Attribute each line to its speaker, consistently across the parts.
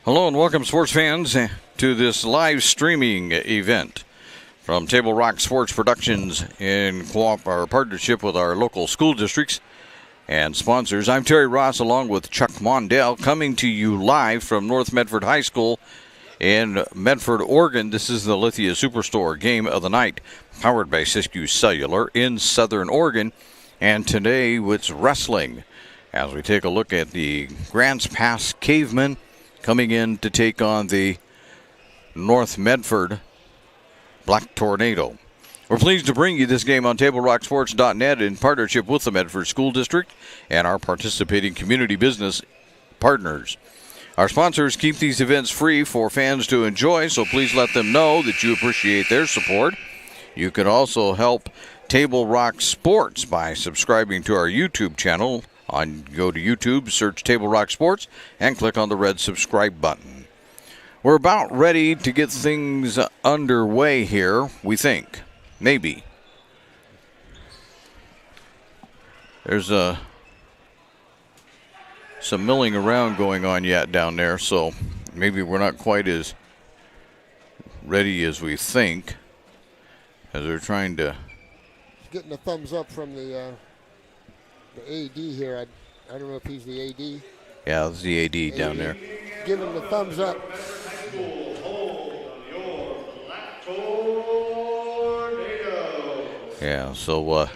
Speaker 1: Hello and welcome, sports fans, to this live streaming event from Table Rock Sports Productions in partnership with our local school districts and sponsors. I'm Terry Ross along with Chuck Mondell coming to you live from North Medford High School in Medford, Oregon. This is the Lithia Superstore Game of the Night powered by Siskiyou Cellular in Southern Oregon. And today it's wrestling as we take a look at the Grants Pass Cavemen coming in to take on the North Medford Black Tornado. We're pleased to bring you this game on TableRockSports.net in partnership with the Medford School District and our participating community business partners. Our sponsors keep these events free for fans to enjoy, so please let them know that you appreciate their support. You can also help Table Rock Sports by subscribing to our YouTube channel. Go to YouTube, search Table Rock Sports, and click on the red subscribe button. We're about ready to get things underway here, we think. Maybe. There's some milling around going on yet down there, so maybe we're not quite as ready as we think, as they're trying to...
Speaker 2: Getting a thumbs up from the AD here. I don't know if he's the AD.
Speaker 1: Yeah, it's the AD down there.
Speaker 2: Give him the thumbs up.
Speaker 1: Yeah, so
Speaker 3: 6A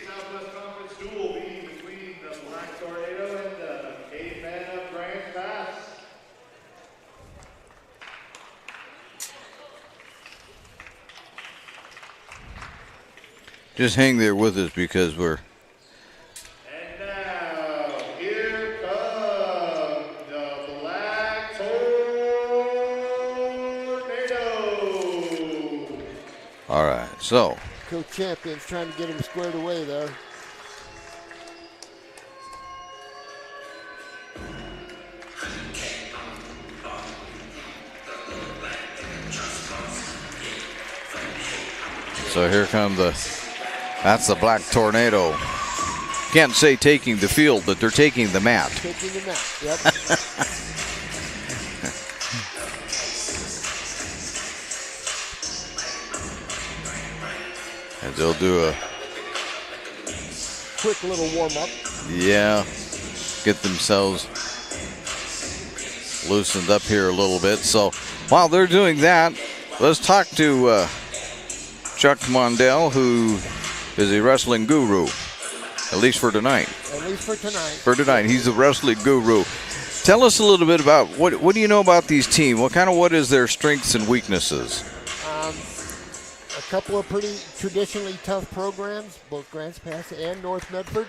Speaker 3: Southwest Conference duel between the Black Tornado and the Cavemen of Grants Pass.
Speaker 1: just hang there with us because we're...
Speaker 3: And now, here comes the Black Tornado.
Speaker 1: All right, so...
Speaker 2: Co-champions trying to get him squared away there.
Speaker 1: So here come that's the Black Tornado. Can't say taking the field, but they're taking the mat.
Speaker 2: Taking the mat, yep.
Speaker 1: And they'll do a...
Speaker 2: Quick little warm-up.
Speaker 1: Yeah, get themselves loosened up here a little bit. So while they're doing that, let's talk to Chuck Mondell, who is a wrestling guru, at least for tonight.
Speaker 2: At least for tonight.
Speaker 1: For tonight, he's a wrestling guru. Tell us a little bit about what do you know about these teams? What is their strengths and weaknesses?
Speaker 2: A couple of pretty traditionally tough programs, both Grants Pass and North Medford.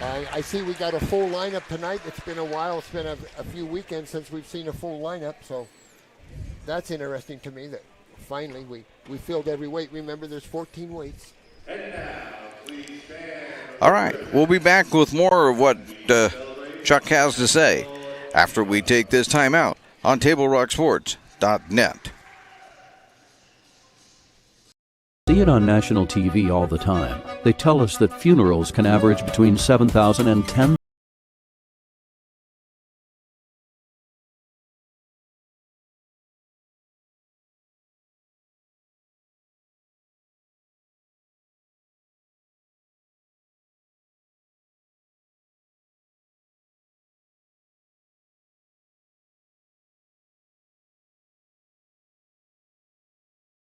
Speaker 2: I see we got a full lineup tonight. It's been a while. It's been a few weekends since we've seen a full lineup, so that's interesting to me that finally we filled every weight. Remember, there's 14 weights.
Speaker 3: And now, please stand.
Speaker 1: All right, we'll be back with more of what Chuck has to say after we take this time out on TableRockSports.net.
Speaker 4: See it on national TV all the time. They tell us that funerals can average between 7,000 and 10,000.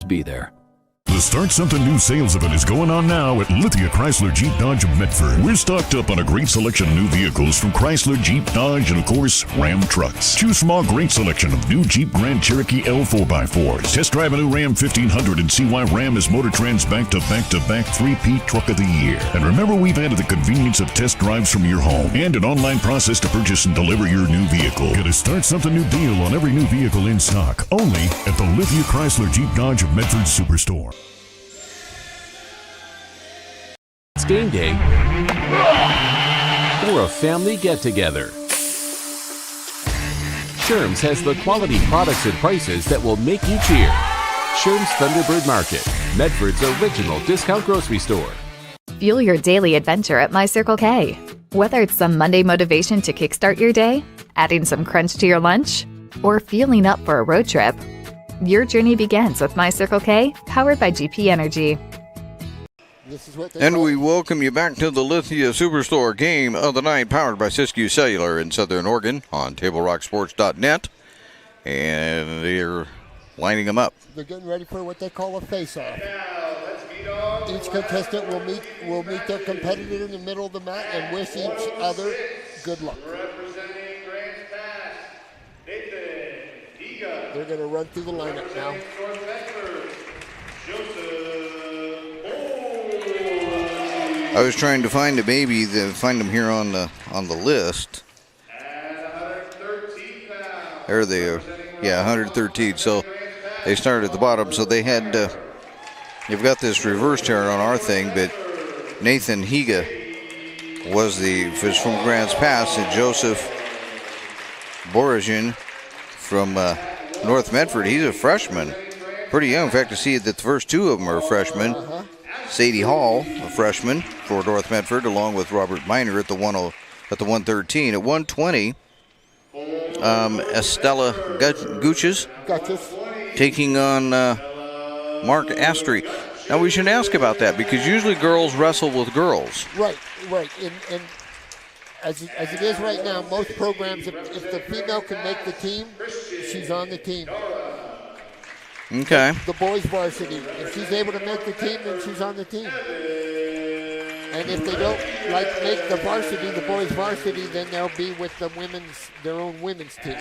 Speaker 4: Be there.
Speaker 5: The Start Something New sales event is going on now at Lithia Chrysler Jeep Dodge of Medford. We're stocked up on a great selection of new vehicles from Chrysler, Jeep, Dodge, and of course, Ram trucks. Choose from our great selection of new Jeep Grand Cherokee L 4x4s. Test drive a new Ram 1500 and see why Ram is Motor Trend's back-to-back-to-back 3P Truck of the Year. And remember, we've added the convenience of test drives from your home and an online process to purchase and deliver your new vehicle. Get a Start Something New deal on every new vehicle in stock, only at the Lithia Chrysler Jeep Dodge of Medford Superstore.
Speaker 6: It's game day or a family get-together. Sherm's has the quality products and prices that will make you cheer. Sherm's Thunderbird Market, Medford's original discount grocery store.
Speaker 7: Fuel your daily adventure at My Circle K. Whether it's some Monday motivation to kickstart your day Adding some crunch to your lunch? Or fueling up for a road trip? Your journey begins with My Circle K, powered by GP Energy.
Speaker 2: This is what they
Speaker 1: And
Speaker 2: call
Speaker 1: we welcome you back to the Lithia Superstore game of the night, powered by Siskiyou Cellular in Southern Oregon on TableRockSports.net. And they're lining them up.
Speaker 2: They're getting ready for what they call a face-off. Each contestant will meet their competitor in the middle of the mat and wish each other good luck.
Speaker 3: Representing Grants Pass, Nathan Higa.
Speaker 2: They're going to run through the lineup now.
Speaker 3: North Medford, Joseph.
Speaker 1: I was trying to find a baby, find them here on the list.
Speaker 3: At 113 pounds.
Speaker 1: There they are. Yeah, 113. So they started at the bottom. So they had, you've got this reversed here on our thing, but Nathan Higa was from Grants Pass, and Joseph Borosian from North Medford. He's a freshman. Pretty young. In fact, I see that the first two of them are freshmen. Sadie Hall, a freshman for North Medford, along with Robert Miner at the 113. At 120, Estella Guches taking on Mark Astry. Now, we should ask about that, because usually girls wrestle with girls.
Speaker 2: Right. And as it is right now, most programs, if the female can make the team, she's on the team.
Speaker 1: Okay.
Speaker 2: The boys varsity. If she's able to make the team, then she's on the team. And if they don't make the varsity, the boys varsity, then they'll be with their own women's team.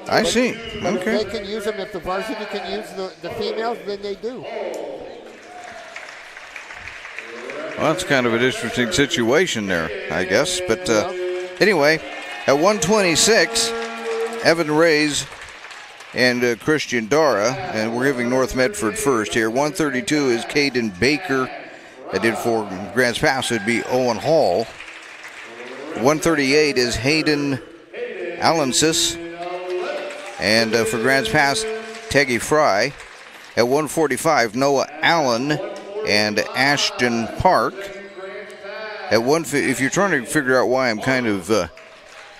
Speaker 1: I see.
Speaker 2: But
Speaker 1: Okay.
Speaker 2: if they can use them, if the varsity can use the females, then they do.
Speaker 1: Well, that's kind of an interesting situation there, I guess. But anyway, at 126, Evan Reyes and Christian Dara, and we're giving North Medford first here. 132 is Caden Baker. I did for Grants Pass, it'd be Owen Hall. 138 is Hayden Allensis. And for Grants Pass, Teggy Fry. At 145, Noah Allen and Ashton Park. At if you're trying to figure out why I'm kind of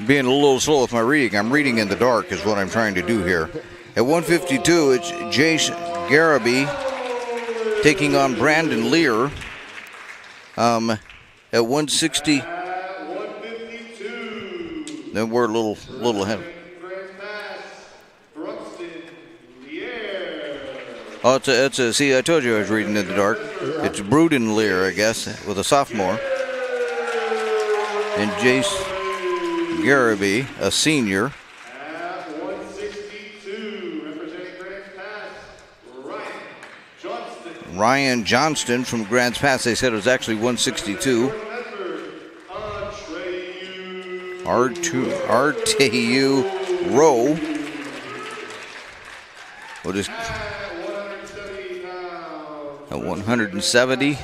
Speaker 1: being a little slow with my reading, I'm reading in the dark is what I'm trying to do here. At 152, it's Jace Garaby taking on Brandon Lear. At 160, then we're a little ahead. Oh, see, I told you I was reading in the dark. It's Bruden Lear, I guess, with a sophomore. And Jace Garaby, a senior.
Speaker 3: At 162, representing Grants Pass,
Speaker 1: Ryan Johnston from Grants Pass. They said it was actually 162. RTU Rowe. What is at 170?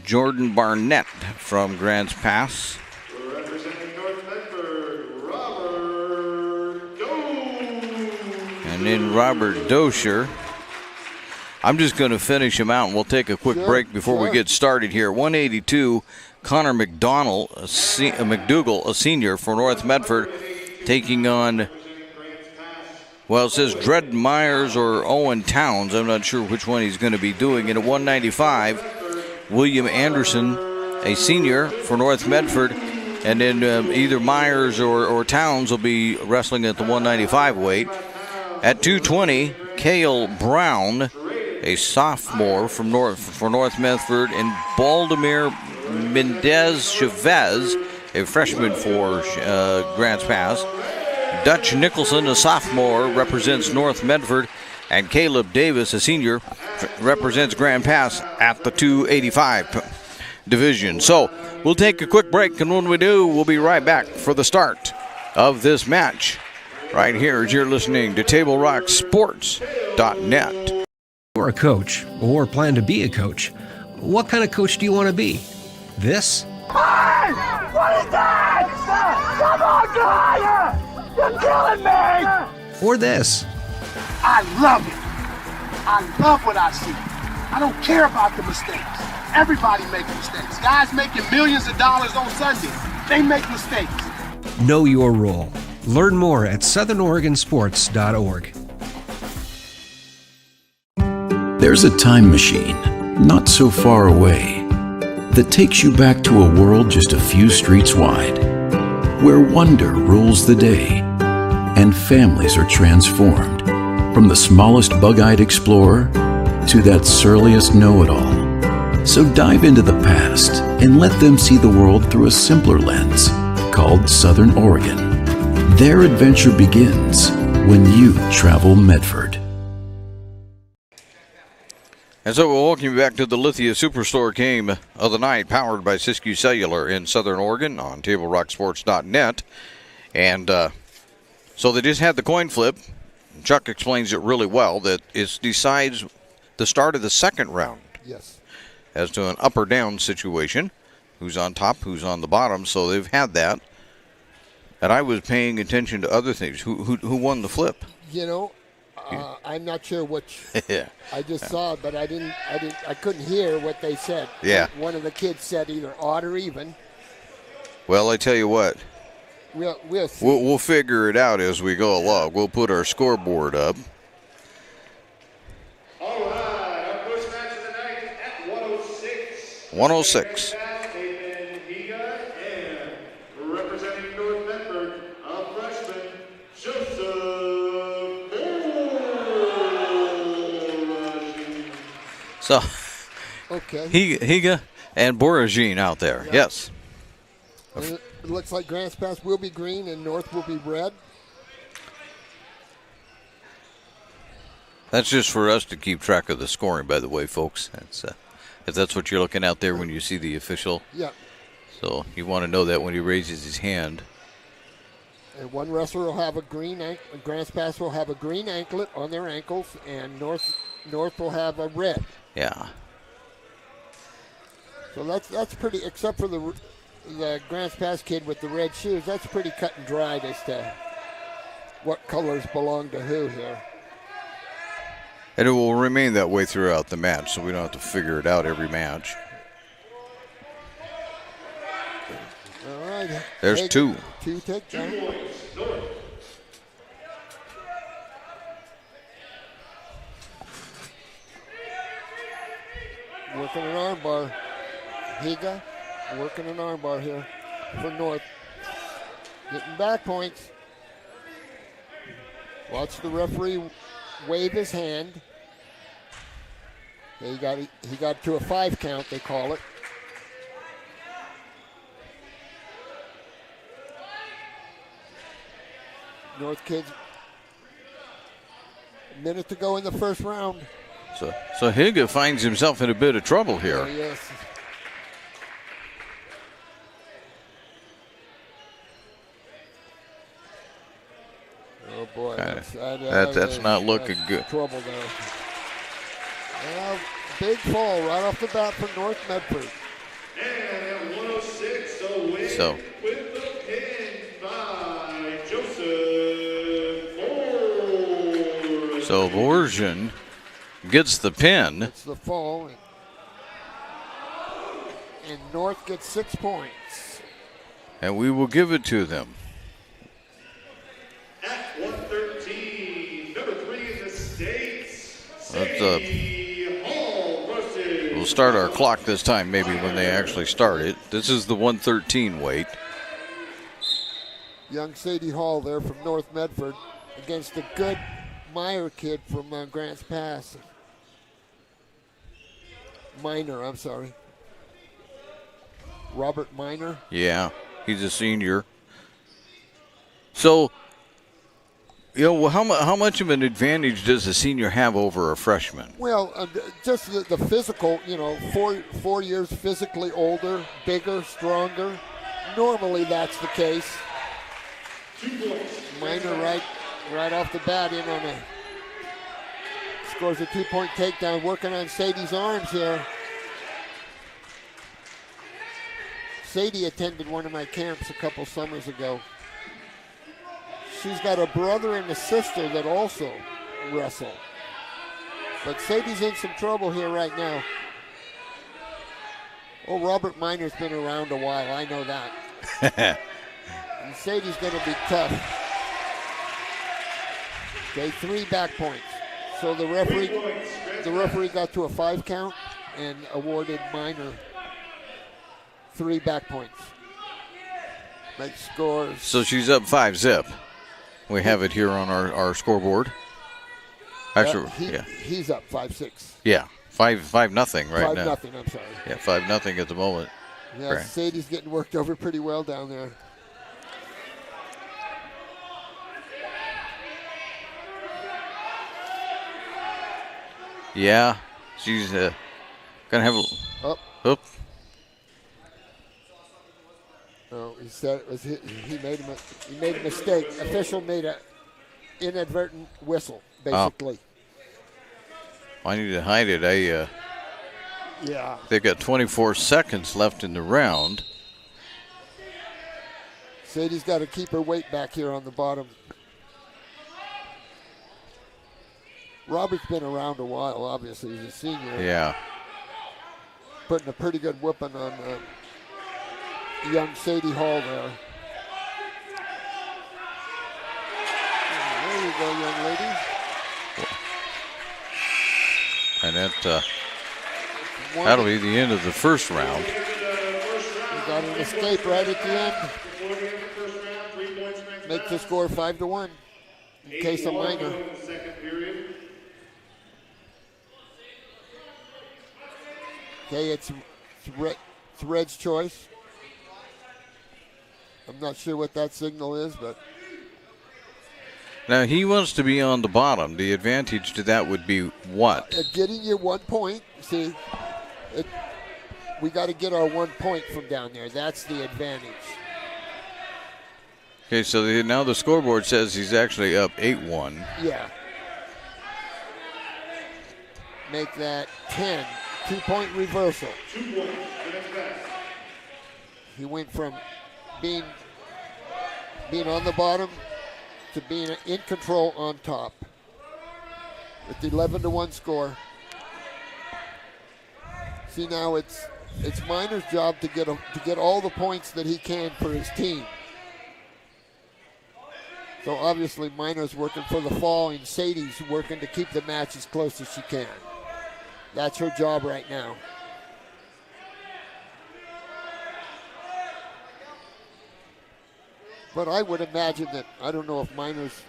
Speaker 1: Jordan Barnett from Grants Pass. And then Robert Dosher. I'm just going to finish him out, and we'll take a quick break before we get started here. 182, Connor McDougal, a senior for North Medford, taking on, well, it says Dred Myers or Owen Towns. I'm not sure which one he's going to be doing. And at 195, William Anderson, a senior for North Medford. And then either Myers or Towns will be wrestling at the 195 weight. At 220, Cale Brown, a sophomore for North Medford, and Baldemir Mendez Chavez, a freshman for Grants Pass. Dutch Nicholson, a sophomore, represents North Medford, and Caleb Davis, a senior, represents Grants Pass at the 285 division. So we'll take a quick break, and when we do, we'll be right back for the start of this match. Right here as you're listening to TableRockSports.net.
Speaker 8: You're a coach or plan to be a coach. What kind of coach do you want to be? This?
Speaker 9: Hey! What is that? Come on, God! You're killing me!
Speaker 8: Or this?
Speaker 9: I love it. I love what I see. I don't care about the mistakes. Everybody makes mistakes. Guys making millions of dollars on Sunday, they make mistakes.
Speaker 8: Know your role. Learn more at southernoregonsports.org.
Speaker 10: There's a time machine, not so far away, that takes you back to a world just a few streets wide, where wonder rules the day, and families are transformed, from the smallest bug-eyed explorer to that surliest know-it-all. So dive into the past and let them see the world through a simpler lens, called Southern Oregon. Their adventure begins when you travel Medford.
Speaker 1: And so we'll welcome you back to the Lithia Superstore game of the night, powered by Siskiyou Cellular in Southern Oregon on TableRockSports.net. And so they just had the coin flip. Chuck explains it really well, that it decides the start of the second round.
Speaker 2: Yes.
Speaker 1: As to an up or down situation. Who's on top, who's on the bottom. So they've had that. And I was paying attention to other things. Who won the flip?
Speaker 2: You know, I'm not sure which. I just saw it, but I couldn't hear what they said.
Speaker 1: Yeah.
Speaker 2: One of the kids said either odd or even.
Speaker 1: Well, I tell you what.
Speaker 2: We'll see.
Speaker 1: We'll figure it out as we go along. We'll put our scoreboard up.
Speaker 3: All right, our first match of the night at 106.
Speaker 1: 106.
Speaker 3: Nathan Higa, and representing North Medford, a freshman, Joseph Boragine.
Speaker 1: So,
Speaker 2: Okay.
Speaker 1: Higa and Boragine out there.
Speaker 2: Yeah.
Speaker 1: Yes.
Speaker 2: It looks like Grants Pass will be green and North will be red.
Speaker 1: That's just for us to keep track of the scoring, by the way, folks. That's if that's what you're looking out there when you see the official.
Speaker 2: Yeah.
Speaker 1: So you want to know that when he raises his hand.
Speaker 2: And one wrestler will have a green Grants Pass will have a green anklet on their ankles, and North will have a red.
Speaker 1: Yeah.
Speaker 2: So that's pretty, except for the Grants Pass kid with the red shoes, that's pretty cut and dried as to what colors belong to who here.
Speaker 1: And it will remain that way throughout the match, so we don't have to figure it out every match.
Speaker 2: All right.
Speaker 1: There's two.
Speaker 2: Two takedowns. Working an armbar. Higa working an armbar here for North. Getting back points. Watch the referee wave his hand. He got to a 5 count, they call it. North kids, a minute to go in the first round.
Speaker 1: So Higa finds himself in a bit of trouble here.
Speaker 2: Oh, yes. Oh boy,
Speaker 1: that's not looking good.
Speaker 2: Trouble there. Well, big fall right off the bat for North Medford.
Speaker 3: And at 106, a win
Speaker 1: So.
Speaker 3: with the pin by Joseph Boragine.
Speaker 1: So Boragine gets the pin.
Speaker 2: It's the fall. And North gets 6 points.
Speaker 1: And we will give it to them.
Speaker 3: At 113, number 3 in the States,
Speaker 1: Let's,
Speaker 3: Sadie Hall versus.
Speaker 1: We'll start our clock this time, maybe when they actually start it. This is the 113 weight.
Speaker 2: Young Sadie Hall there from North Medford against a good Meyer kid from Grants Pass. Minor, I'm sorry. Robert Minor.
Speaker 1: Yeah, he's a senior. So, you know, how much of an advantage does a senior have over a freshman?
Speaker 2: Well, just the physical, you know, 4 years physically older, bigger, stronger. Normally that's the case. Minor right off the bat in on a, scores a 2-point takedown, working on Sadie's arms here. Sadie attended one of my camps a couple summers ago. She's got a brother and a sister that also wrestle. But Sadie's in some trouble here right now. Oh, Robert Minor's been around a while, I know that. And Sadie's going to be tough. Okay, 3 back points. So the referee got to a 5 count and awarded Minor 3 back points. Make scores.
Speaker 1: So she's up 5-zip. We have it here on our scoreboard. Actually,
Speaker 2: he's up 5-6.
Speaker 1: Yeah, 5-0 right now.
Speaker 2: 5-0. I'm sorry.
Speaker 1: Yeah, 5-0 at the moment.
Speaker 2: Yeah,
Speaker 1: Right.
Speaker 2: Sadie's getting worked over pretty well down there.
Speaker 1: Yeah, she's gonna have a.
Speaker 2: Oh, he said it was he made a mistake. Official made a inadvertent whistle, basically.
Speaker 1: I need to hide it.
Speaker 2: Yeah.
Speaker 1: They've got 24 seconds left in the round.
Speaker 2: Sadie's got to keep her weight back here on the bottom. Robert's been around a while, obviously. He's a senior.
Speaker 1: Yeah.
Speaker 2: Putting a pretty good whooping on young Sadie Hall there. There you go, young lady.
Speaker 1: And that'll be the end of the first round.
Speaker 2: We got an escape right at the end. Make the score 5-1 in case of Minor. Okay, it's Red's choice. I'm not sure what that signal is, but.
Speaker 1: Now he wants to be on the bottom. The advantage to that would be what?
Speaker 2: Getting you 1 point. See, we got to get our 1 point from down there. That's the advantage.
Speaker 1: Okay, so now the scoreboard says he's actually up 8-1.
Speaker 2: Yeah. Make that 10. 2-point reversal. He went from being on the bottom to being in control on top with the 11-1 score. See, now it's Minor's job to get all the points that he can for his team. So obviously Minor's working for the fall and Sadie's working to keep the match as close as she can. That's her job right now. But I would imagine that, I don't know if Minor's,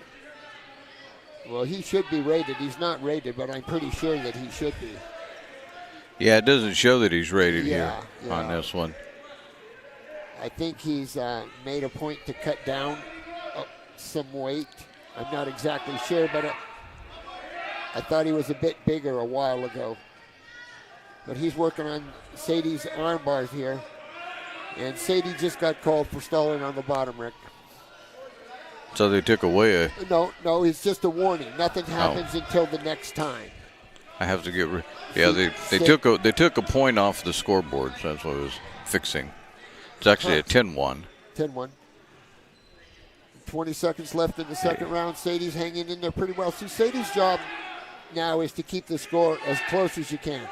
Speaker 2: well, he should be rated. He's not rated, but I'm pretty sure that he should be.
Speaker 1: Yeah, it doesn't show that he's rated here
Speaker 2: yeah.
Speaker 1: on this one.
Speaker 2: I think he's made a point to cut down some weight. I'm not exactly sure, but I thought he was a bit bigger a while ago. But he's working on Sadie's arm bars here. And Sadie just got called for stalling on the bottom, Rick.
Speaker 1: So they took away a...
Speaker 2: No, it's just a warning. Nothing happens until the next time.
Speaker 1: I have to get rid... Yeah, they took a point off the scoreboard, so that's what I was fixing. It's actually a 10-1.
Speaker 2: 10-1. 20 seconds left in the second round. Sadie's hanging in there pretty well. See, Sadie's job now is to keep the score as close as you can,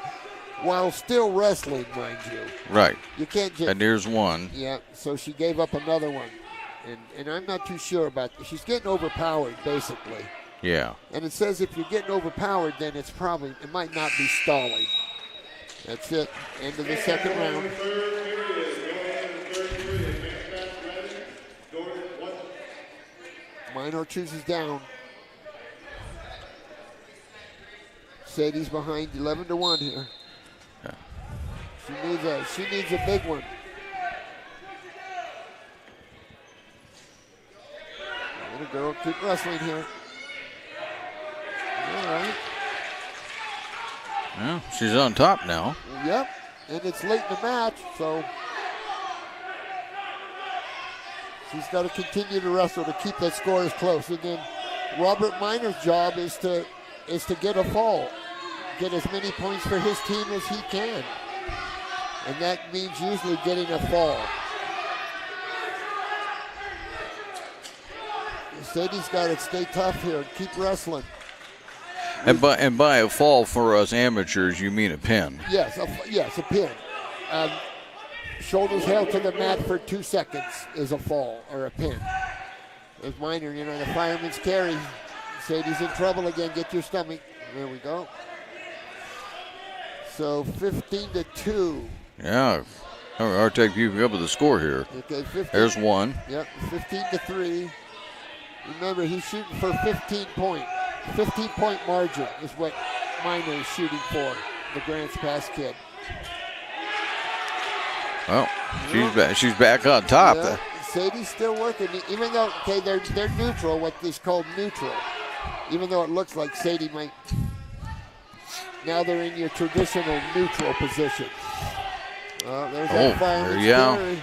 Speaker 2: while still wrestling, mind you.
Speaker 1: Right.
Speaker 2: You can't just...
Speaker 1: And there's one.
Speaker 2: Yeah, so she gave up another one. And I'm not too sure about that. She's getting overpowered, basically.
Speaker 1: Yeah.
Speaker 2: And it says if you're getting overpowered, then it might not be stalling. That's it. End of the second round. Minor chooses down. Sadie's behind 11-1 here. Yeah. She needs a big one. Little girl, keep wrestling here. All right.
Speaker 1: Yeah, she's on top now.
Speaker 2: Yep, and it's late in the match, so she's got to continue to wrestle to keep that score as close. And then Robert Minor's job is to get a fall, get as many points for his team as he can, and that means usually getting a fall. Sadie's got to stay tough here and keep wrestling.
Speaker 1: And by a fall for us amateurs, you mean a pin?
Speaker 2: Yes, a pin. shoulders held to the mat for 2 seconds is a fall or a pin. There's minor, the fireman's carry. Sadie's in trouble again. Get your stomach. There we go. So 15-2.
Speaker 1: Yeah. I'll take you up with the score here.
Speaker 2: Okay, 15.
Speaker 1: There's one.
Speaker 2: Yep, 15-3. Remember, he's shooting for 15 point margin is what Minor is shooting for, the Grants Pass kid.
Speaker 1: Well, she's back on top.
Speaker 2: Yeah, Sadie's still working, even though, they're neutral, what is called neutral. Even though it looks like Sadie might, now they're in your traditional neutral position. There's that fireman's carry.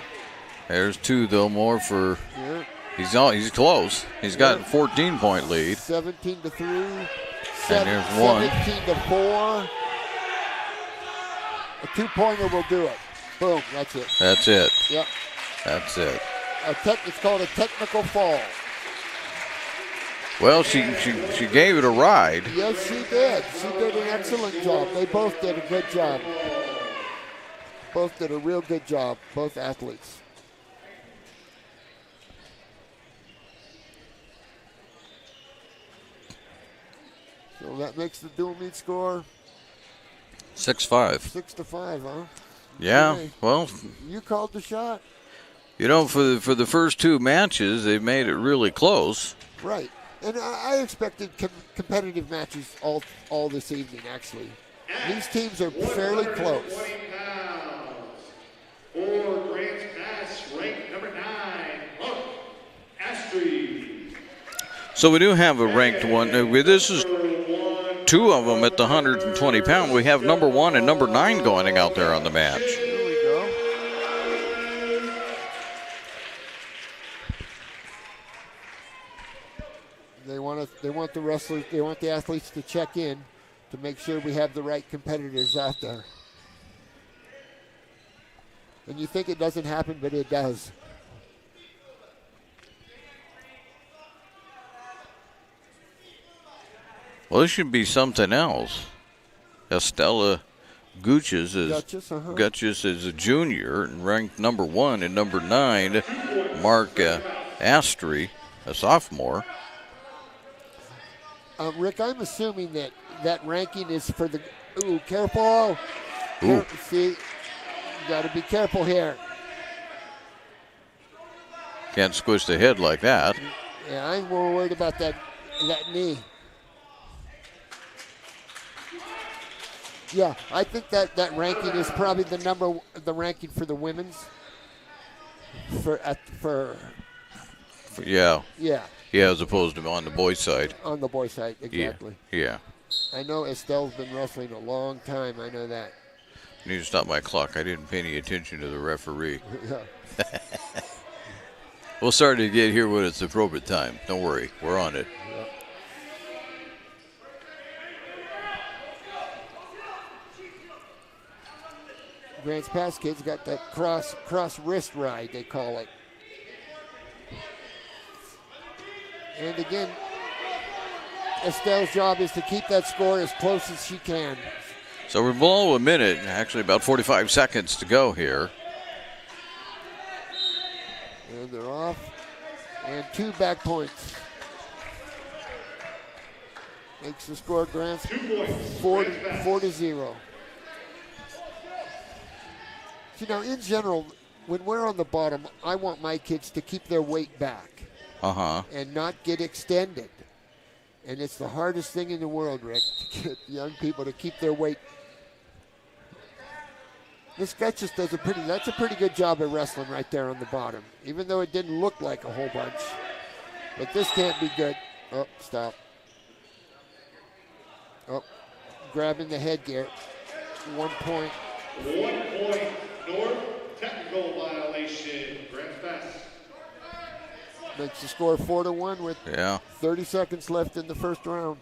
Speaker 1: There's two, though, more for,
Speaker 2: yeah.
Speaker 1: He's close. He's got a 14-point lead.
Speaker 2: 17-3.
Speaker 1: And there's one.
Speaker 2: 17-4. A 2-pointer will do it. Boom, that's it.
Speaker 1: That's it.
Speaker 2: Yep.
Speaker 1: That's it.
Speaker 2: It's called a technical fall.
Speaker 1: Well, she gave it a ride.
Speaker 2: Yes, she did. She did an excellent job. They both did a good job. Both did a real good job, both athletes. So that makes the dual meet score
Speaker 1: 6-5.
Speaker 2: 6-5, huh?
Speaker 1: Yeah,
Speaker 2: Okay.
Speaker 1: well,
Speaker 2: You called the shot.
Speaker 1: For the first two matches, they made it really close.
Speaker 2: Right. And I expected competitive matches all this evening, actually. These teams are fairly close.
Speaker 3: For Grants Pass, ranked number 9, Astrid.
Speaker 1: So we do have a ranked one. This is two of them at the 120 pound. We have number 1 and number 9 going out there on the match.
Speaker 2: There we go. They want the athletes to check in to make sure we have the right competitors out there. And you think it doesn't happen, but it does.
Speaker 1: Well, this should be something else. Estella Gutches is a junior and ranked number 1 and number 9. Mark Astri, a sophomore.
Speaker 2: Rick, I'm assuming that ranking is for the. Ooh, careful!
Speaker 1: Ooh.
Speaker 2: See, you got to be careful here.
Speaker 1: Can't squish the head like that.
Speaker 2: Yeah, I'm more worried about that knee. Yeah, I think that ranking is probably the ranking for the women's.
Speaker 1: Yeah.
Speaker 2: Yeah.
Speaker 1: Yeah, as opposed to on the boys' side.
Speaker 2: On the boys' side, exactly.
Speaker 1: Yeah.
Speaker 2: I know Estelle's been wrestling a long time. I know that.
Speaker 1: I need to stop my clock. I didn't pay any attention to the referee. We'll start to get here when it's appropriate time. Don't worry. We're on it.
Speaker 2: Yeah. Grants Pass kids got that cross wrist ride, they call it. And again, Estelle's job is to keep that score as close as she can.
Speaker 1: So we're below a minute, actually about 45 seconds to go here.
Speaker 2: And they're off. And 2 back points. Makes the score Grants 4-0. You know, in general, when we're on the bottom, I want my kids to keep their weight back. And not get extended. And it's the hardest thing in the world, Rick, to get young people to keep their weight. This guy just does that's a pretty good job of wrestling right there on the bottom, even though it didn't look like a whole bunch. But this can't be good. Oh, stop. Oh, grabbing the headgear. 1 point.
Speaker 3: 1 point North, technical violation, Grants Pass.
Speaker 2: Makes the score 4-1 with 30 seconds left in the first round.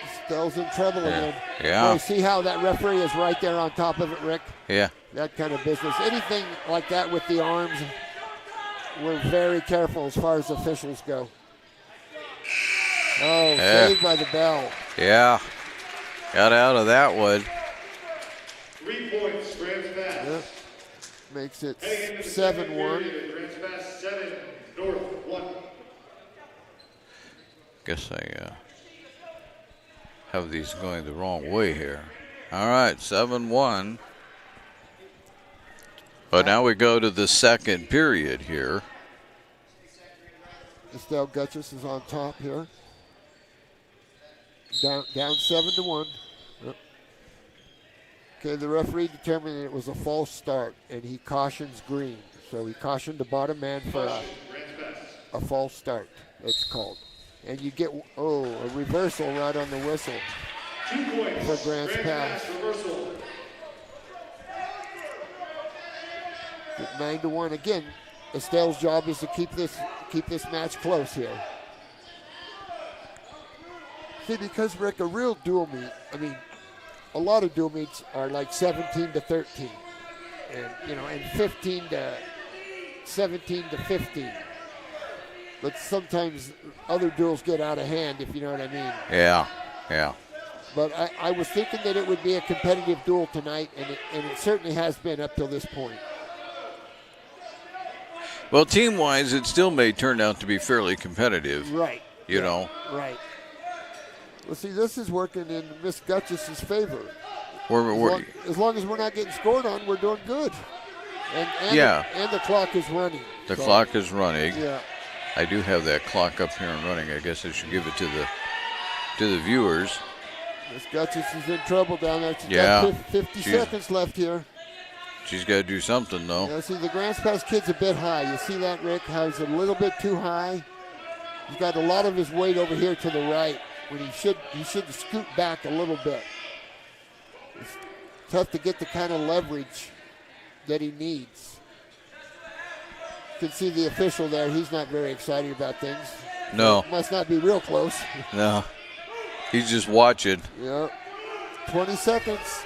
Speaker 2: Estelle's in trouble again.
Speaker 1: Yeah.
Speaker 2: So see how that referee is right there on top of it, Rick?
Speaker 1: Yeah.
Speaker 2: that kind of business. Anything like that with the arms, we're very careful as far as officials go. Oh, saved by the bell.
Speaker 1: Yeah, got out of that one.
Speaker 3: 3 points, Grants Pass.
Speaker 2: Yep. Makes it
Speaker 3: Heading into the
Speaker 2: 7-1.
Speaker 3: second period, Grants Pass 7, North 1.
Speaker 1: Guess I have these going the wrong way here. All right, 7-1. But now we go to the second period here.
Speaker 2: Estelle Gutchess is on top here. Down 7-1. Yep. Okay, the referee determined that it was a false start, and he cautions green. So he cautioned the bottom man for a false start, it's called. And you get, a reversal right on the whistle
Speaker 3: 2 points
Speaker 2: for Grants Pass.
Speaker 3: Reversal.
Speaker 2: 9-1. Again, Estelle's job is to keep this match close here. See, because Rick, a real dual meet, a lot of dual meets are like 17-13, and 15 to 17 to 15. But sometimes other duels get out of hand, if you know what I mean.
Speaker 1: Yeah.
Speaker 2: But I was thinking that it would be a competitive duel tonight, and it certainly has been up till this point.
Speaker 1: Well, team-wise, it still may turn out to be fairly competitive.
Speaker 2: Right.
Speaker 1: You know.
Speaker 2: Right. Well, see, this is working in Miss Gutchess's favor. As long as we're not getting scored on, we're doing good. And the clock is running.
Speaker 1: The clock is running.
Speaker 2: Yeah.
Speaker 1: I do have that clock up here and running. I guess I should give it to the viewers.
Speaker 2: Miss Gutchess is in trouble down there. She's
Speaker 1: Yeah.
Speaker 2: got 50 seconds left here.
Speaker 1: She's got to do something, though.
Speaker 2: Yeah, see, the Grants Pass kid's a bit high. You see that, Rick? How he's a little bit too high. He's got a lot of his weight over here to the right when he should scoot back a little bit. It's tough to get the kind of leverage that he needs. You can see the official there. He's not very excited about things.
Speaker 1: No.
Speaker 2: It must not be real close.
Speaker 1: No. He's just watching.
Speaker 2: Yep. 20 seconds.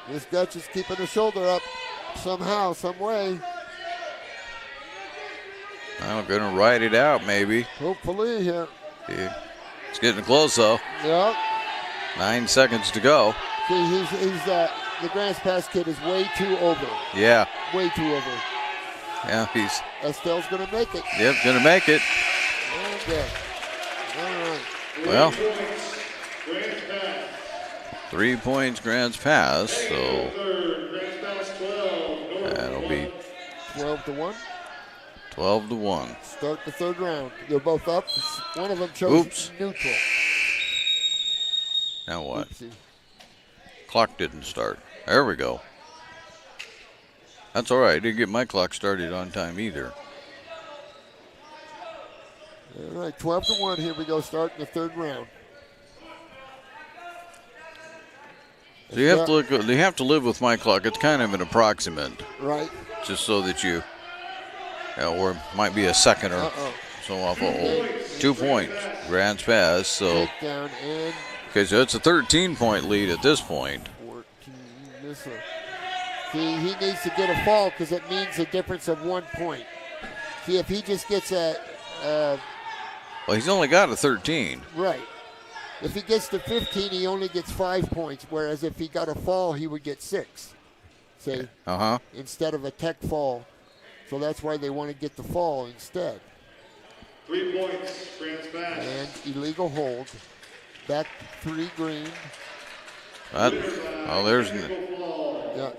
Speaker 2: Miss Gutch is keeping her shoulder up somehow, some way.
Speaker 1: I'm going to ride it out, maybe.
Speaker 2: Hopefully, yeah.
Speaker 1: It's getting close, though.
Speaker 2: Yep.
Speaker 1: 9 seconds to go.
Speaker 2: See, the Grants Pass kid is way too over.
Speaker 1: Yeah.
Speaker 2: Way too over.
Speaker 1: Yeah,
Speaker 2: Estelle's going to make it.
Speaker 1: Yep, going to make it.
Speaker 2: Okay. All right.
Speaker 1: Well, 3 points, Grants Pass, so that'll be
Speaker 2: 12-1.
Speaker 1: 12-1.
Speaker 2: Start the third round. They're both up. One of them chose neutral.
Speaker 1: Now what?
Speaker 2: Oopsie.
Speaker 1: Clock didn't start. There we go. That's all right. I didn't get my clock started on time either.
Speaker 2: All right, 12-1. Here we go, starting the third round.
Speaker 1: So you have to look. They have to live with my clock. It's kind of an approximate,
Speaker 2: right?
Speaker 1: Just so that or it might be a second or so off. 2 points, Grants Pass. So
Speaker 2: down and
Speaker 1: okay, so it's a 13-point lead at this point.
Speaker 2: 14 missile. See, he needs to get a fall because it means a difference of 1 point. See, if he just gets
Speaker 1: well, he's only got a 13.
Speaker 2: Right. If he gets to 15, he only gets 5 points, whereas if he got a fall, he would get 6. See? Instead of a tech fall. So that's why they want to get the fall instead.
Speaker 3: 3 points, Grants Pass.
Speaker 2: And illegal hold. Back 3 green.
Speaker 1: There's...
Speaker 2: Yeah,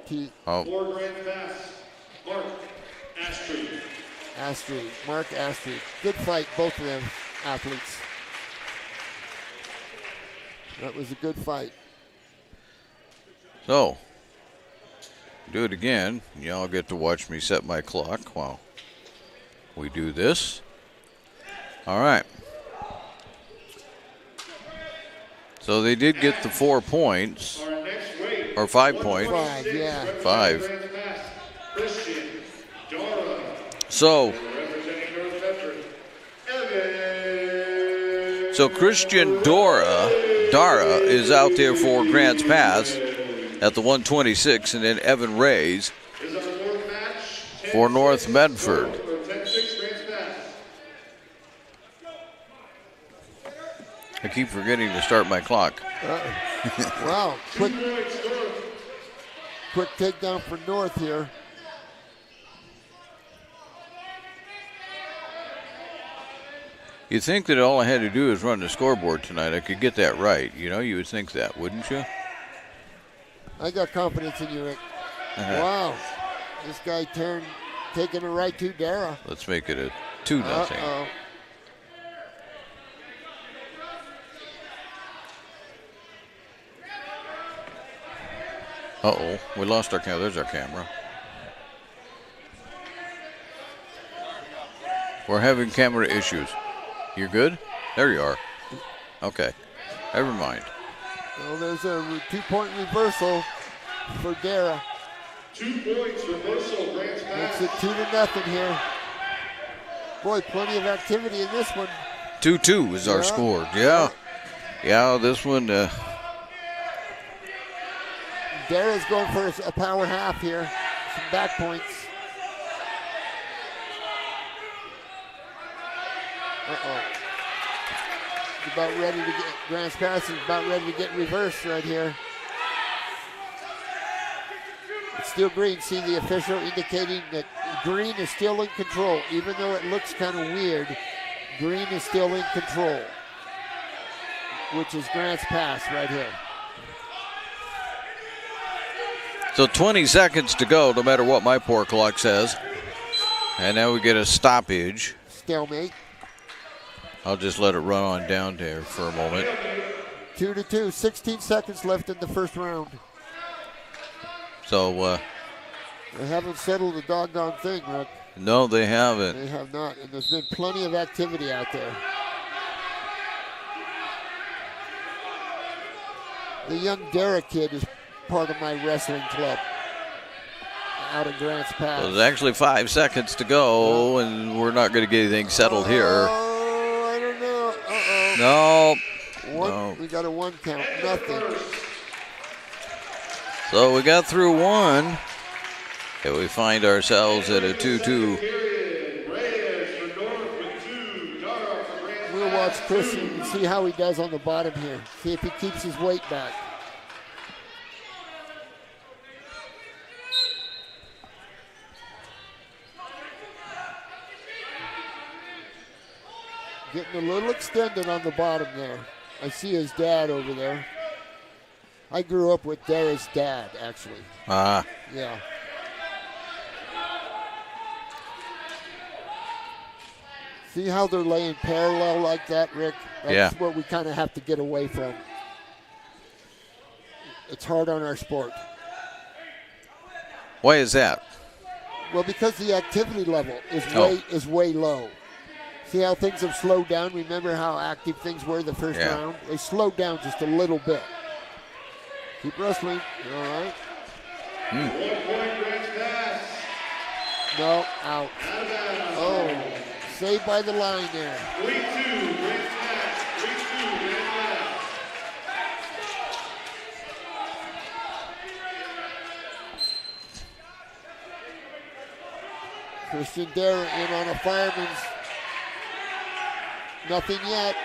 Speaker 3: For Grants Pass, Mark Astrid.
Speaker 2: Mark Astrid. Good fight, both of them athletes. That was a good fight.
Speaker 1: So, do it again. Y'all get to watch me set my clock while we do this. All right. So they did get the 4 points. Or 5 points.
Speaker 2: 5, yeah.
Speaker 1: 5. So Christian Dara is out there for Grants Pass. at the 126, and then Evan Reyes for North Medford. I keep forgetting to start my clock.
Speaker 2: Wow, quick takedown for North here.
Speaker 1: You'd think that all I had to do is run the scoreboard tonight. I could get that right. You know, you would think that, wouldn't you?
Speaker 2: I got confidence in you, Rick. Wow, this guy taking it right to Dara.
Speaker 1: Let's make it a 2-0. Uh-oh, we lost our camera. There's our camera. We're having camera issues. You're good? There you are. Okay, never mind.
Speaker 2: Well, there's a 2-point reversal for Dara.
Speaker 3: 2 points reversal, Grants pass.
Speaker 2: Makes it 2-0 here. Boy, plenty of activity in this one.
Speaker 1: 2-2 is our score. Yeah, this one.
Speaker 2: Dara's going for a power half here. Some back points. About ready to get, Grants pass is about ready to get reversed right here. It's still green. See the official indicating that green is still in control. Even though it looks kind of weird, green is still in control, which is Grants pass right here.
Speaker 1: So 20 seconds to go, no matter what my poor clock says. And now we get a stoppage.
Speaker 2: Stalemate.
Speaker 1: I'll just let it run on down there for a moment.
Speaker 2: 2-2, 16 seconds left in the first round.
Speaker 1: So,
Speaker 2: they haven't settled the doggone thing, Rick.
Speaker 1: No, they haven't.
Speaker 2: They have not, and there's been plenty of activity out there. The young Dara kid is part of my wrestling club out of Grants Pass.
Speaker 1: There's actually 5 seconds to go, and we're not going to get anything settled here.
Speaker 2: Oh, I don't know. Uh-oh.
Speaker 1: No.
Speaker 2: We got a 1 count, nothing.
Speaker 1: So we got through 1, and we find ourselves at a 2-2.
Speaker 2: We'll watch Chris and see how he does on the bottom here. See if he keeps his weight back. Getting a little extended on the bottom there. I see his dad over there. I grew up with Dara's dad, actually.
Speaker 1: Ah.
Speaker 2: Yeah. See how they're laying parallel like that, Rick? That's what we kind of have to get away from. It's hard on our sport.
Speaker 1: Why is that?
Speaker 2: Well, because the activity level is way low. See how things have slowed down? Remember how active things were the first round? They slowed down just a little bit. Keep wrestling. All right.
Speaker 3: 1 point, Grants pass.
Speaker 2: No, out. Oh, saved by the line there.
Speaker 3: 3-2, Grants pass. 3-2, Grants pass.
Speaker 2: Christian Dara in on a fireman's. Nothing yet.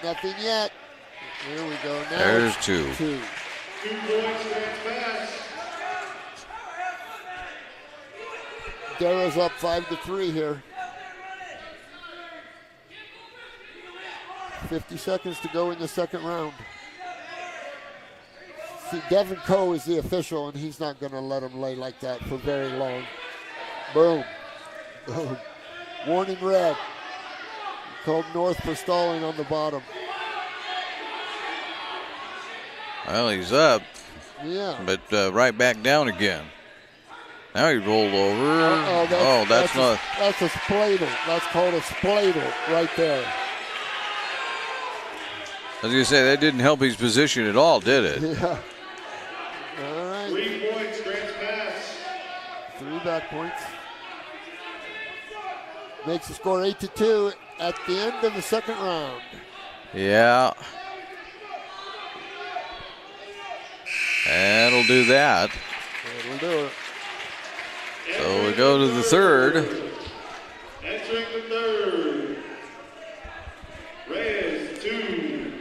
Speaker 2: Nothing yet. Here we go. Now
Speaker 1: there's 2.
Speaker 3: 2 points, Grants pass.
Speaker 2: Dara's up 5-3 here. 50 seconds to go in the second round. See, Devin Coe is the official, and he's not going to let him lay like that for very long. Boom. Boom. Warning red. Called North for stalling on the bottom.
Speaker 1: Well, he's up.
Speaker 2: Yeah.
Speaker 1: But right back down again. Now he rolled over. That's not.
Speaker 2: That's a spladle. That's called a spladle right there.
Speaker 1: I was going to say, that didn't help his position at all, did it?
Speaker 2: Yeah. All right.
Speaker 3: 3 points, Grants pass.
Speaker 2: 3 back points. Makes the score 8-2 at the end of the second round.
Speaker 1: Yeah. That'll do that.
Speaker 2: It'll do it.
Speaker 1: So we go to the third.
Speaker 3: Entering the third. Red 2.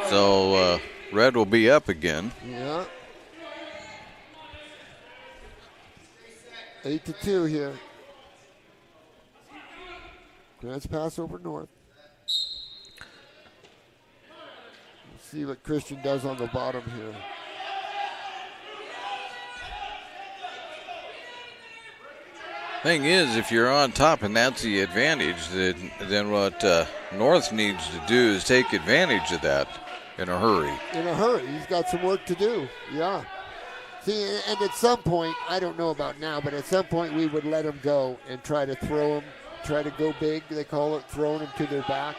Speaker 1: So Red will be up again.
Speaker 2: Yeah. 8-2 here. Grants pass over North. Let's see what Christian does on the bottom here.
Speaker 1: Thing is, if you're on top and that's the advantage, then what North needs to do is take advantage of that in a hurry.
Speaker 2: In a hurry. He's got some work to do. Yeah. See, and at some point, I don't know about now, but at some point we would let him go and try to throw him, try to go big, they call it, throwing him to their back.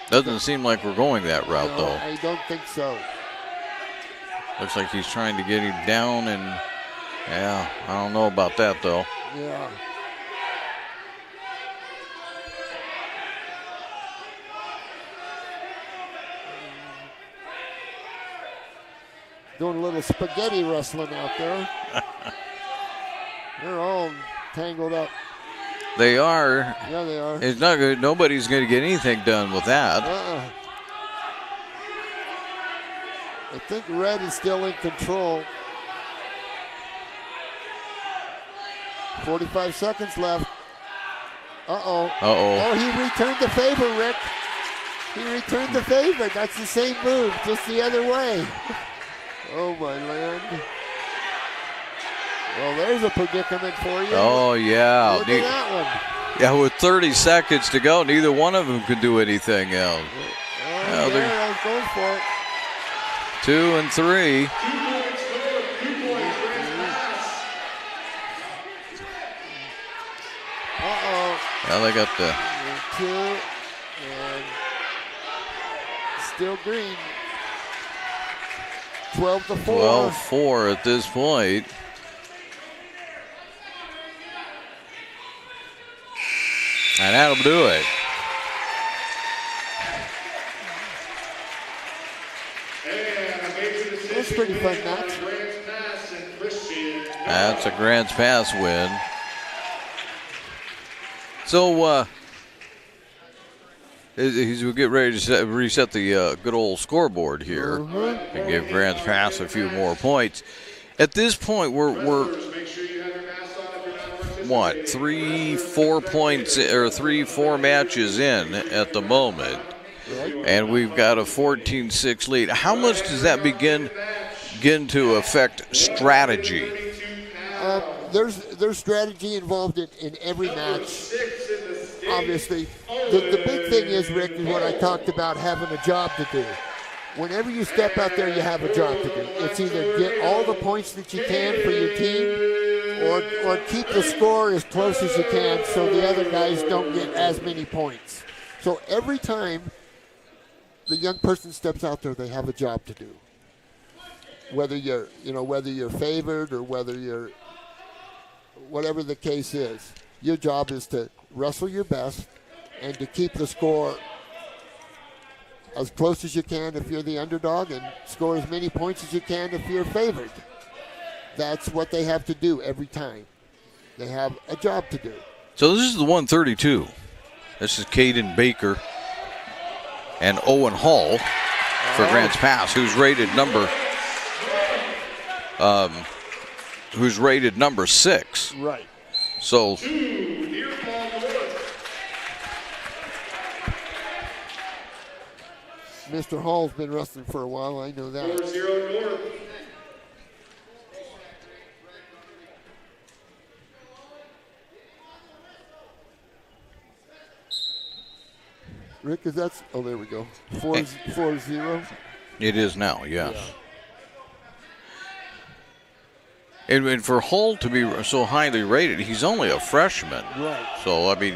Speaker 1: Doesn't seem like we're going that route,
Speaker 2: No,
Speaker 1: though.
Speaker 2: I don't think so.
Speaker 1: Looks like he's trying to get him down, and yeah, I don't know about that, though.
Speaker 2: Yeah. Doing a little spaghetti wrestling out there. They're all tangled up.
Speaker 1: They are.
Speaker 2: Yeah, they are.
Speaker 1: It's not good. Nobody's going to get anything done with that.
Speaker 2: I think Red is still in control. 45 seconds left. Uh-oh.
Speaker 1: Uh-oh.
Speaker 2: Oh, he returned the favor, Rick. He returned the favor. That's the same move, just the other way. Oh, my land. Well, there's a predicament for you.
Speaker 1: Oh, yeah.
Speaker 2: Look at that one.
Speaker 1: Yeah, with 30 seconds to go, neither one of them could do anything else.
Speaker 2: Oh, there, I was going for it.
Speaker 1: 2 and 3.
Speaker 2: Uh-oh.
Speaker 1: Now they got the
Speaker 2: 2 and still green. 12-4.
Speaker 1: 12-4 at this point. And that'll do it.
Speaker 2: That's a pretty fun match.
Speaker 1: That's a Grants Pass win. So we'll get ready to reset the good old scoreboard here and give Grants Pass a few more points. At this point, we're what, 3-4 points or 3-4 matches in at the moment, and we've got a 14-6 lead. How much does that begin to affect strategy?
Speaker 2: There's strategy involved in every match. Obviously, the big thing is, Rick, is what I talked about, having a job to do. Whenever you step out there, you have a job to do. It's either get all the points that you can for your team, or keep the score as close as you can so the other guys don't get as many points. So every time the young person steps out there, they have a job to do. Whether you're favored or whether you're, whatever the case is, your job is to wrestle your best and to keep the score as close as you can if you're the underdog, and score as many points as you can if you're favored. That's what they have to do every time. They have a job to do.
Speaker 1: So this is the 132. This is Caden Baker and Owen Hall for Grants Pass, who's rated number 6.
Speaker 2: Right.
Speaker 1: So
Speaker 2: Mr. Hall's been wrestling for a while, I know that.
Speaker 3: 4-0 North.
Speaker 2: Rick, is that? Oh, there we go. 4-0.
Speaker 1: it is now, yes. Yeah. And for Hall to be so highly rated, he's only a freshman.
Speaker 2: Right.
Speaker 1: So, I mean,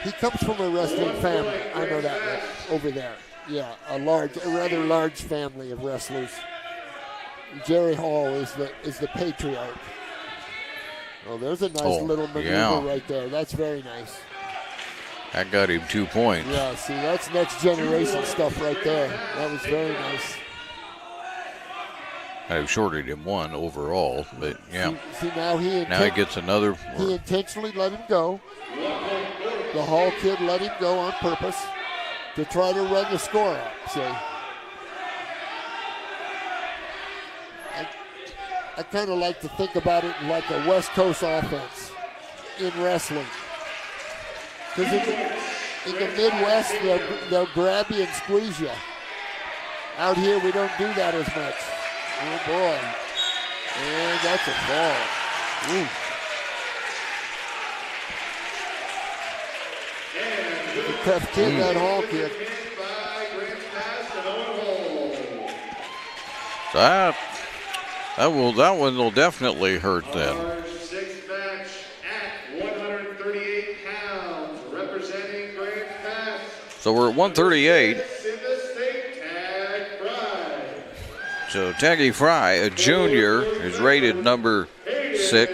Speaker 2: he comes from a wrestling family. I know that, Rick, over there. Yeah, a rather large family of wrestlers. Jerry Hall is the patriarch. Oh, there's a nice little maneuver right there. That's very nice.
Speaker 1: That got him 2 points.
Speaker 2: Yeah, see, that's next generation stuff right there. That was very nice.
Speaker 1: I've shorted him 1 overall, but yeah.
Speaker 2: See now he
Speaker 1: gets another.
Speaker 2: He intentionally let him go. The Hall kid let him go on purpose to try to run the score up. See, I kind of like to think about it like a West Coast offense in wrestling. Because in the Midwest, they'll grab you and squeeze you. Out here, we don't do that as much. Oh, boy. And that's a ball. Ooh. The tough kid, that Hall kid.
Speaker 1: That one will definitely hurt then.
Speaker 3: Our sixth match at 138 pounds, representing Grants Pass.
Speaker 1: So we're at 138.
Speaker 3: In the state, Tag Fry.
Speaker 1: So Taggy Fry, a junior, is rated number 6.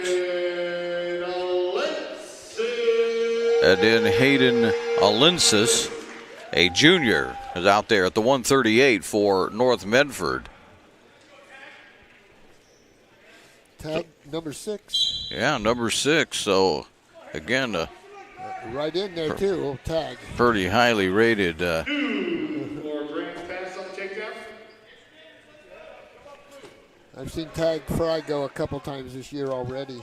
Speaker 1: And then Hayden Alensis, a junior, is out there at the 138 for North Medford.
Speaker 2: Tag number 6.
Speaker 1: Yeah, number 6. So, again,
Speaker 2: right in there, too. Oh, Tag.
Speaker 1: Pretty highly rated.
Speaker 3: For Grants Pass on takedown.
Speaker 2: I've seen Tag Fry go a couple times this year already.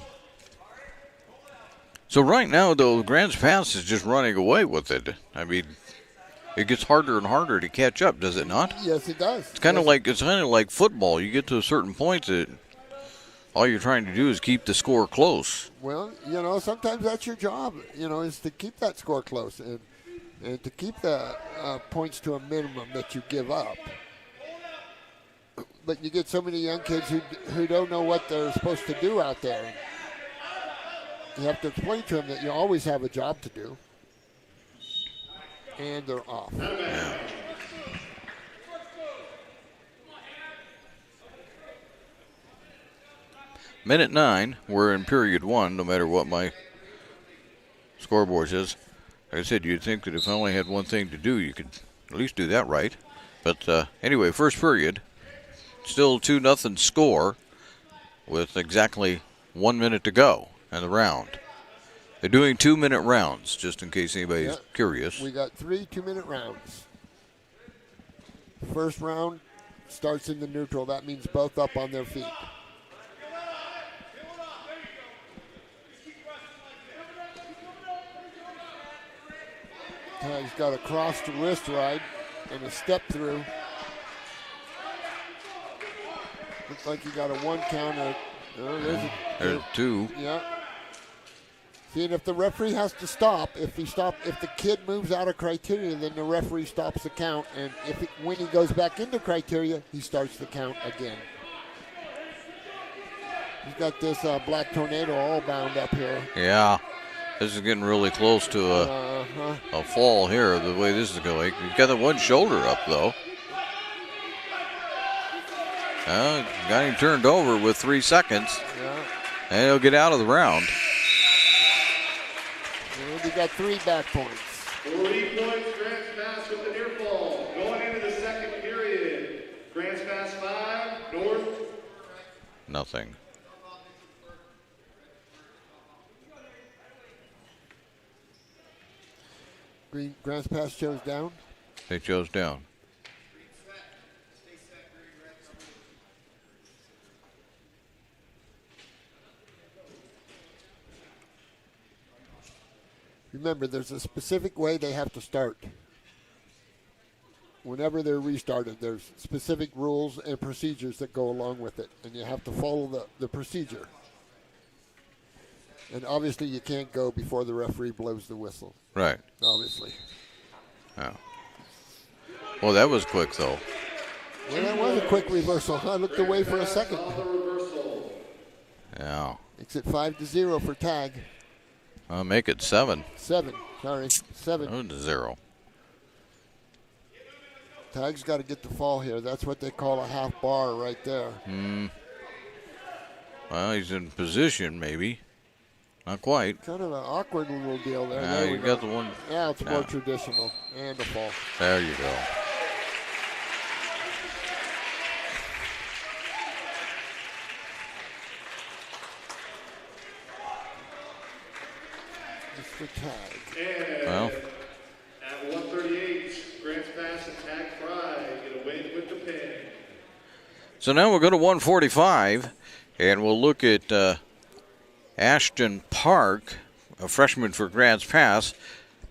Speaker 1: So right now, though, Grants Pass is just running away with it. I mean, it gets harder and harder to catch up, does it not?
Speaker 2: Yes, it does.
Speaker 1: It's kind of like football. You get to a certain point that all you're trying to do is keep the score close.
Speaker 2: Well, sometimes that's your job, is to keep that score close and to keep the points to a minimum that you give up. But you get so many young kids who don't know what they're supposed to do out there. You have to explain to them that you always have a job to do. And they're off.
Speaker 1: Yeah. Minute 9, we're in period 1, no matter what my scoreboard says. Like I said, you'd think that if I only had one thing to do, you could at least do that right. But anyway, first period, still 2-0 score with exactly 1 minute to go in the round. They're doing 2-minute rounds, just in case anybody's curious.
Speaker 2: We got 3 2-minute rounds. First round starts in the neutral. That means both up on their feet. He's got a cross to wrist ride and a step through. Looks like he got a 1 count.
Speaker 1: There's 2.
Speaker 2: Yeah. See, and if the referee has to stop, if the kid moves out of criteria, then the referee stops the count, and when he goes back into criteria, he starts the count again. He's got this black tornado all bound up here.
Speaker 1: Yeah, this is getting really close to a fall here, the way this is going. He's got the one shoulder up, though. Got him turned over with 3 seconds.
Speaker 2: Yeah.
Speaker 1: And he'll get out of the round.
Speaker 2: And he got 3 back points.
Speaker 3: 40 points, Grants Pass with the near fall. Going into the second period. Grants Pass 5, North.
Speaker 1: Nothing.
Speaker 2: Grants Pass chose down.
Speaker 1: They chose down.
Speaker 2: Remember, there's a specific way they have to start. Whenever they're restarted, there's specific rules and procedures that go along with it, and you have to follow the procedure. And obviously, you can't go before the referee blows the whistle.
Speaker 1: Right.
Speaker 2: Obviously.
Speaker 1: Oh. Well, that was quick, though.
Speaker 2: Well, that was a quick reversal. I looked away for a second.
Speaker 1: Yeah.
Speaker 2: Makes it 5-0 for Tag.
Speaker 1: I'll make it 7.
Speaker 2: 7. 7.
Speaker 1: 0.
Speaker 2: Tag's got to get the fall here. That's what they call a half bar right there.
Speaker 1: Well, he's in position, maybe. Not quite.
Speaker 2: Kind of an awkward little deal there.
Speaker 1: Now
Speaker 2: There
Speaker 1: you
Speaker 2: we
Speaker 1: got
Speaker 2: go.
Speaker 1: the one.
Speaker 2: Yeah, it's more
Speaker 1: Now.
Speaker 2: traditional. And a fall.
Speaker 1: There you go.
Speaker 2: Mr. Tag.
Speaker 3: And
Speaker 1: Well.
Speaker 3: at 138, Grants Pass and Tag Fry get a win with the pin.
Speaker 1: So now we'll go to 145, and we'll look at Ashton Park, a freshman for Grants Pass,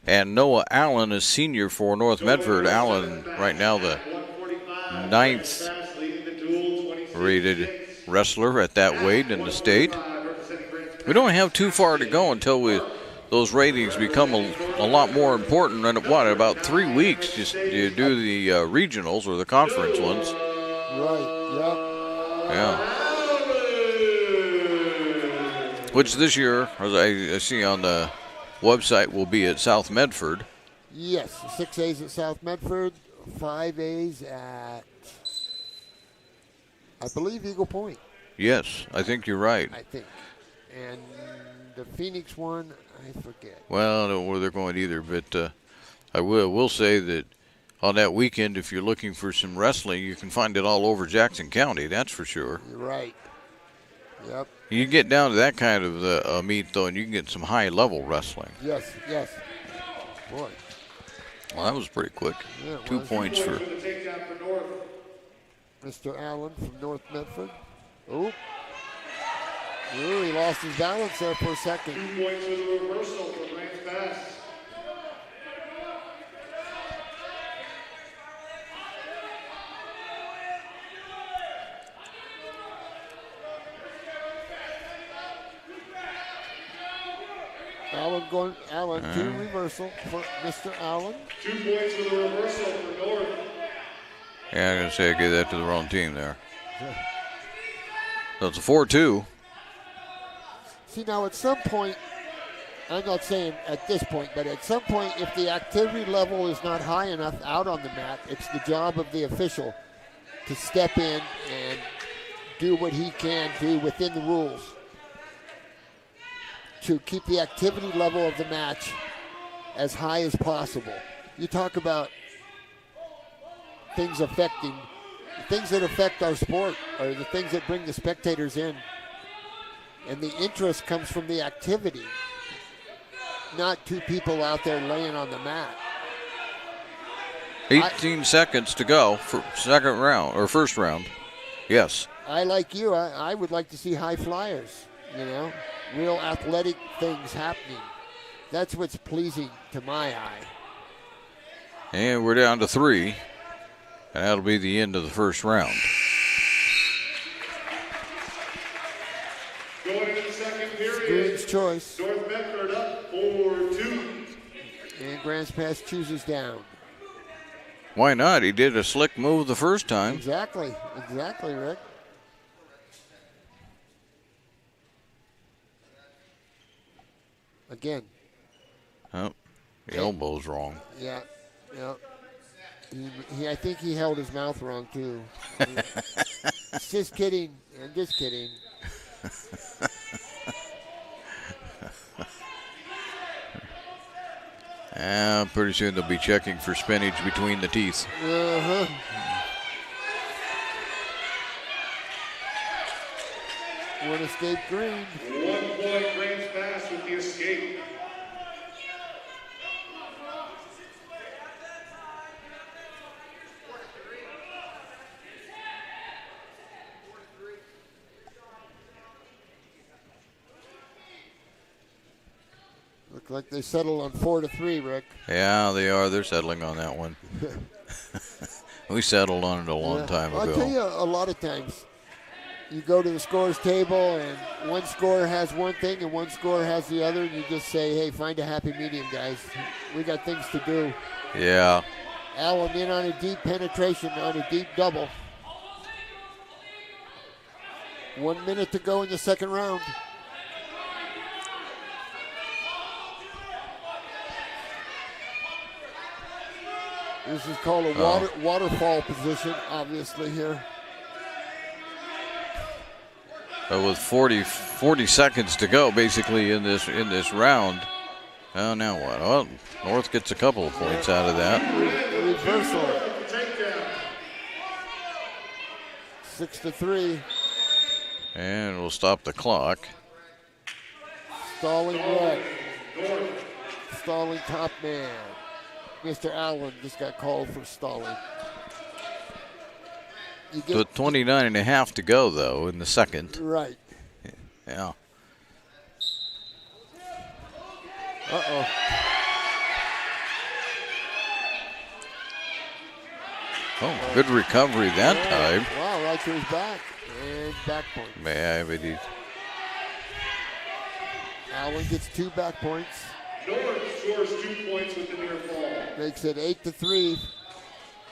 Speaker 1: and Noah Allen, a senior for North Medford. Allen, right now the 9th rated wrestler at that weight in the state. We don't have too far to go until those ratings become a lot more important. And what, about 3 weeks, you do the regionals or the conference ones.
Speaker 2: Right,
Speaker 1: Yeah. Which this year, as I see on the website, will be at South Medford.
Speaker 2: Yes, 6A's at South Medford, 5A's at, I believe, Eagle Point.
Speaker 1: Yes, I think you're right.
Speaker 2: I think. And the Phoenix one, I forget.
Speaker 1: Well, I don't know where they're going either, but I will say that on that weekend, if you're looking for some wrestling, you can find it all over Jackson County, that's for sure.
Speaker 2: You're right. Yep.
Speaker 1: You get down to that kind of meet, though, and you can get some high-level wrestling.
Speaker 2: Yes, yes. Boy.
Speaker 1: Well, that was pretty quick.
Speaker 2: Yeah, it
Speaker 1: 2
Speaker 2: was.
Speaker 1: points for
Speaker 2: Mr. Allen from North Medford. Ooh, he lost his balance there for a second.
Speaker 3: 2 points for the reversal for Grants Pass.
Speaker 2: Allen, two reversal for Mr. Allen.
Speaker 3: 2 points for the reversal for North.
Speaker 1: Yeah, I'm going to say I gave that to the wrong team there. So it's a 4-2.
Speaker 2: See, now at some point, I'm not saying at this point, but at some point, if the activity level is not high enough out on the mat, it's the job of the official to step in and do what he can do within the rules to keep the activity level of the match as high as possible. You talk about things that affect our sport are the things that bring the spectators in. And the interest comes from the activity, not two people out there laying on the mat.
Speaker 1: 18 seconds to go for second round, or first round. Yes.
Speaker 2: I like you. I would like to see high flyers, real athletic things happening. That's what's pleasing to my eye.
Speaker 1: And we're down to 3. And that'll be the end of the first round.
Speaker 3: Going into the second period.
Speaker 2: Green's choice.
Speaker 3: North Medford up 4-2.
Speaker 2: And Grants Pass chooses down.
Speaker 1: Why not? He did a slick move the first time.
Speaker 2: Exactly, Rick. Again.
Speaker 1: Oh, the elbow's wrong.
Speaker 2: Yeah. I think he held his mouth wrong, too. Just kidding. I'm just kidding.
Speaker 1: Pretty soon they'll be checking for spinach between the teeth.
Speaker 2: Uh-huh. One escape Green.
Speaker 3: 1 point Grants Pass with the escape.
Speaker 2: Look like they settled on 4-3, Rick.
Speaker 1: Yeah, they are. They're settling on that one. We settled on it a long time ago.
Speaker 2: I'll tell you, a lot of times, you go to the scores table and one scorer has one thing and one scorer has the other, and you just say, hey, find a happy medium, guys. We got things to do.
Speaker 1: Yeah.
Speaker 2: Allen in on a deep penetration, on a deep double. 1 minute to go in the second round. This is called a waterfall position, obviously, here.
Speaker 1: with 40 seconds to go, basically in this round. Oh, now what? Well, North gets a couple of points out of that.
Speaker 2: Reversal. 6-3.
Speaker 1: And we'll stop the clock.
Speaker 2: Stalling red. Stalling top man. Mr. Allen just got called for stalling.
Speaker 1: With 29 and a half to go, though, in the second.
Speaker 2: Right.
Speaker 1: Yeah.
Speaker 2: Uh-oh.
Speaker 1: Oh, good recovery that time.
Speaker 2: Wow, right to his back. And back point.
Speaker 1: Yeah, but
Speaker 2: Allen gets 2 back points.
Speaker 3: North scores 2 points with the near fall.
Speaker 2: Makes it 8-3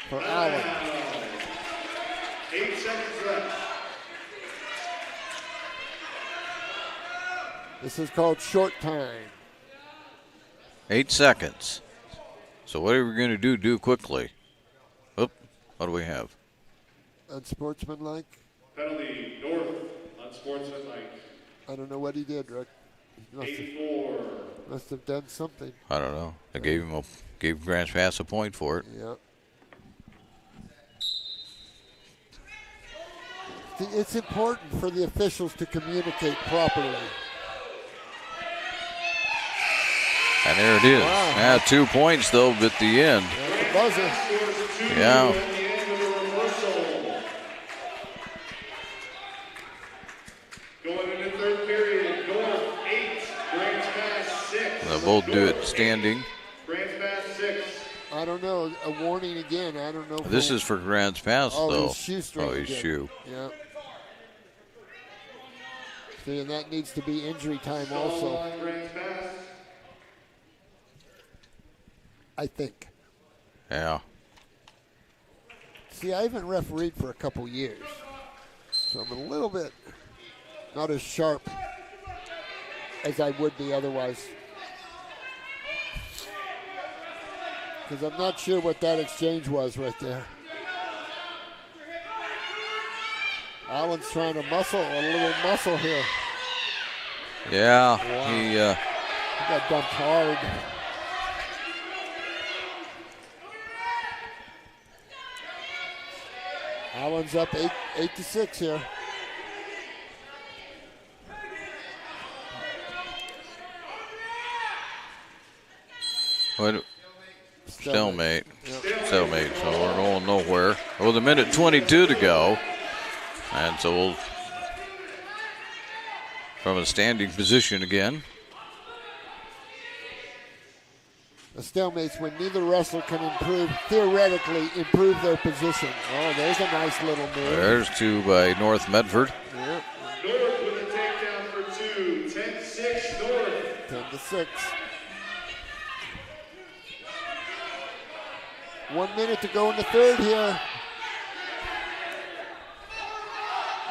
Speaker 2: for Allen.
Speaker 3: 8 seconds left.
Speaker 2: This is called short time.
Speaker 1: 8 seconds. So what are we going to do quickly? Oop, what do we have?
Speaker 2: Unsportsmanlike?
Speaker 3: Penalty, North, unsportsmanlike.
Speaker 2: I don't know what he did, Rick. He
Speaker 3: 8-4.
Speaker 2: must have done something.
Speaker 1: I don't know. I gave Grants Pass a point for it.
Speaker 2: Yeah. It's important for the officials to communicate properly.
Speaker 1: And there it is.
Speaker 2: Wow.
Speaker 1: Yeah, 2 points, though, at the end.
Speaker 2: That's the buzzer.
Speaker 1: Yeah.
Speaker 3: Going into third period, North 8, Grants Pass 6.
Speaker 1: They'll both do it standing.
Speaker 3: Grants Pass 6.
Speaker 2: I don't know. A warning again. I don't know.
Speaker 1: This is for Grants Pass, though.
Speaker 2: His shoe string
Speaker 1: his
Speaker 2: again.
Speaker 1: shoe.
Speaker 2: Yeah. See, and that needs to be injury time also. I think.
Speaker 1: Yeah.
Speaker 2: See, I haven't refereed for a couple years, so I'm a little bit not as sharp as I would be otherwise. Because I'm not sure what that exchange was right there. Allen's trying to muscle, a little muscle here.
Speaker 1: Yeah,
Speaker 2: Wow.
Speaker 1: he
Speaker 2: got dumped hard. Allen's up 8-6 here.
Speaker 1: What? Stalemate.
Speaker 2: Yep.
Speaker 1: Stalemate. So we're going nowhere. With a minute 22 to go. And so we'll, from a standing position again.
Speaker 2: The stalemates when neither wrestler can theoretically improve their position. Oh, there's a nice little move.
Speaker 1: There's 2 by North Medford.
Speaker 2: Yep.
Speaker 3: North with a takedown for 2. 10-6 North.
Speaker 2: 10-6. 1 minute to go in the third here.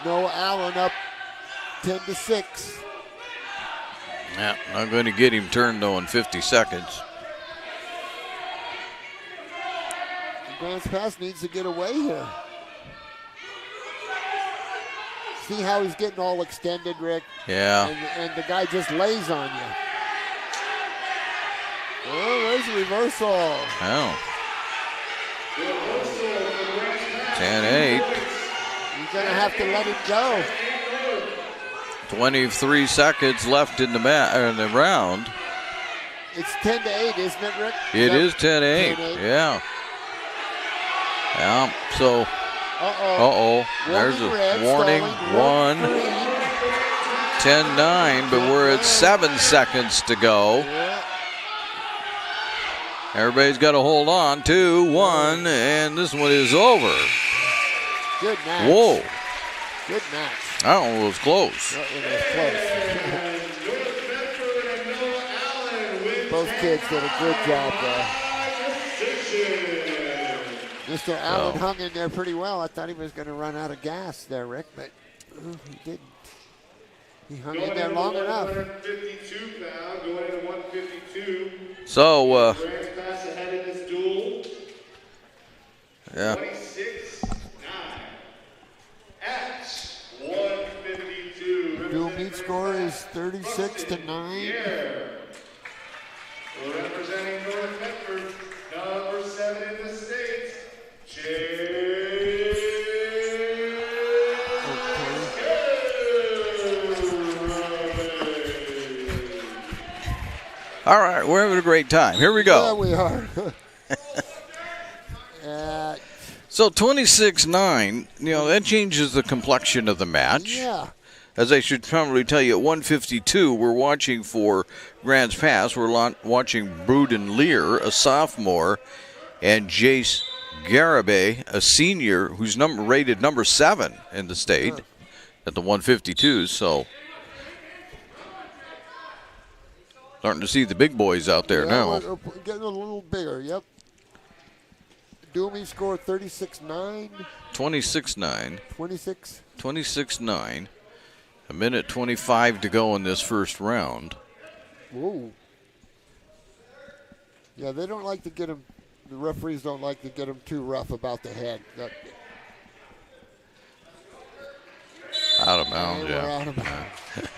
Speaker 2: Noah Allen up 10-6.
Speaker 1: Yeah, not going to get him turned though in 50 seconds.
Speaker 2: Grants Pass needs to get away here. See how he's getting all extended, Rick?
Speaker 1: Yeah.
Speaker 2: And the guy just lays on you. Oh, there's a reversal.
Speaker 1: Oh. 10-8.
Speaker 2: You're going to have to let it go.
Speaker 1: 23 seconds left in the round.
Speaker 2: It's 10-8, isn't it, Rick?
Speaker 1: It is 10-8.
Speaker 2: 10-8.
Speaker 1: Yeah. Yeah. So. Uh-oh. There's a warning. 1. 10-9, but we're at 7 seconds to go.
Speaker 2: Yeah.
Speaker 1: Everybody's got to hold on. 2, 1, and this one is over.
Speaker 2: Good match.
Speaker 1: Whoa.
Speaker 2: Good match.
Speaker 1: That one was close.
Speaker 2: That one was close. Both kids did a good job there. Mr. Allen hung in there pretty well. I thought he was going to run out of gas there, Rick, but he didn't. He hung in there long enough.
Speaker 3: 152 pound, going into 152.
Speaker 1: So,
Speaker 3: Grants Pass ahead in this duel.
Speaker 1: yeah.
Speaker 3: 26-9 at 152.
Speaker 2: Meet score is 36-9.
Speaker 3: Representing North Medford, number 7 in the States,
Speaker 1: All right, we're having a great time. Here we go.
Speaker 2: Yeah, we are.
Speaker 1: So 26-9, that changes the complexion of the match.
Speaker 2: Yeah.
Speaker 1: As I should probably tell you, at 152, we're watching for Grants Pass. We're watching Bruden Lear, a sophomore, and Jace Garibay, a senior, who's rated number 7 in the state at the 152. So starting to see the big boys out there now.
Speaker 2: We're getting a little bigger, yep. Doomy scored 36-9.
Speaker 1: 26-9.
Speaker 2: 26.
Speaker 1: 26-9. A minute 25 to go in this first round.
Speaker 2: Whoa. Yeah, they don't like to get him. The referees don't like to get him too rough about the head.
Speaker 1: Out of bounds,
Speaker 2: We're out of bounds.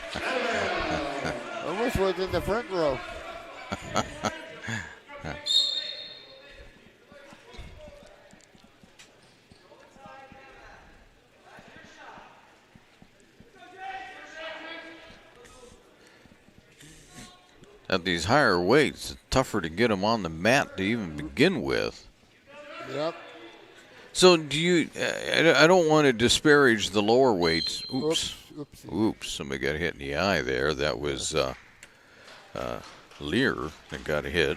Speaker 2: Almost was in the front row.
Speaker 1: At these higher weights, it's tougher to get them on the mat to even begin with.
Speaker 2: Yep.
Speaker 1: So do you, I don't want to disparage the lower weights. Oops, somebody got hit in the eye there. That was Lear that got hit.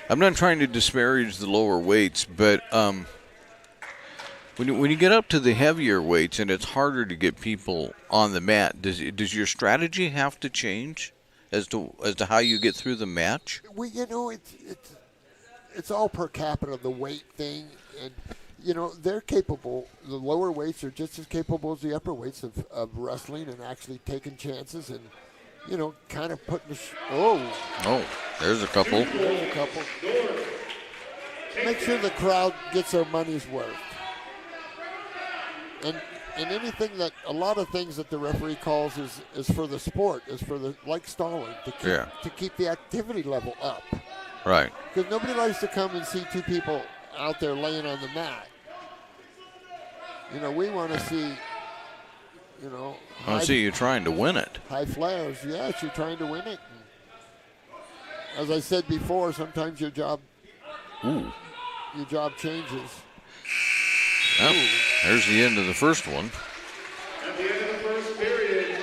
Speaker 1: I'm not trying to disparage the lower weights, but when you get up to the heavier weights and it's harder to get people on the mat, does your strategy have to change as to how you get through the match?
Speaker 2: Well, it's all per capita, the weight thing, and they're capable. The lower weights are just as capable as the upper weights of wrestling and actually taking chances and kind of putting
Speaker 1: there's a couple.
Speaker 2: There's a couple. Make sure the crowd gets their money's worth. And anything that, a lot of things that the referee calls is for the sport, is for the, like stalling, to keep the activity level up.
Speaker 1: Right.
Speaker 2: Because nobody likes to come and see two people out there laying on the mat. We want to see,
Speaker 1: I see you trying to win it.
Speaker 2: High flyers, yes, you're trying to win it. And as I said before, sometimes your job changes.
Speaker 1: Yep. There's the end of the first one.
Speaker 3: At the end of the first period,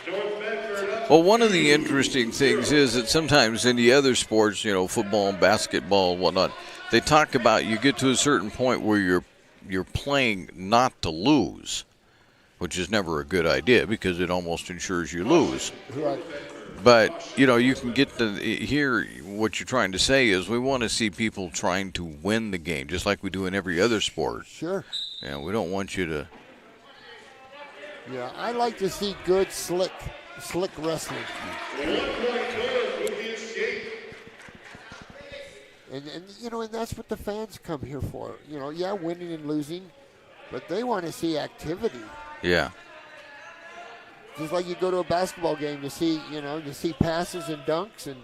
Speaker 3: North Medford up.
Speaker 1: Well, one of the interesting things is that sometimes in the other sports, football, basketball, and whatnot, they talk about you get to a certain point where you're playing not to lose, which is never a good idea because it almost ensures you lose.
Speaker 2: Right.
Speaker 1: But, you can get here, what you're trying to say is we want to see people trying to win the game, just like we do in every other sport.
Speaker 2: Sure.
Speaker 1: Yeah, we don't want you to.
Speaker 2: Yeah, I like to see good, slick wrestling. And that's what the fans come here for. Winning and losing, but they want to see activity.
Speaker 1: Yeah.
Speaker 2: Just like you go to a basketball game to see, to see passes and dunks and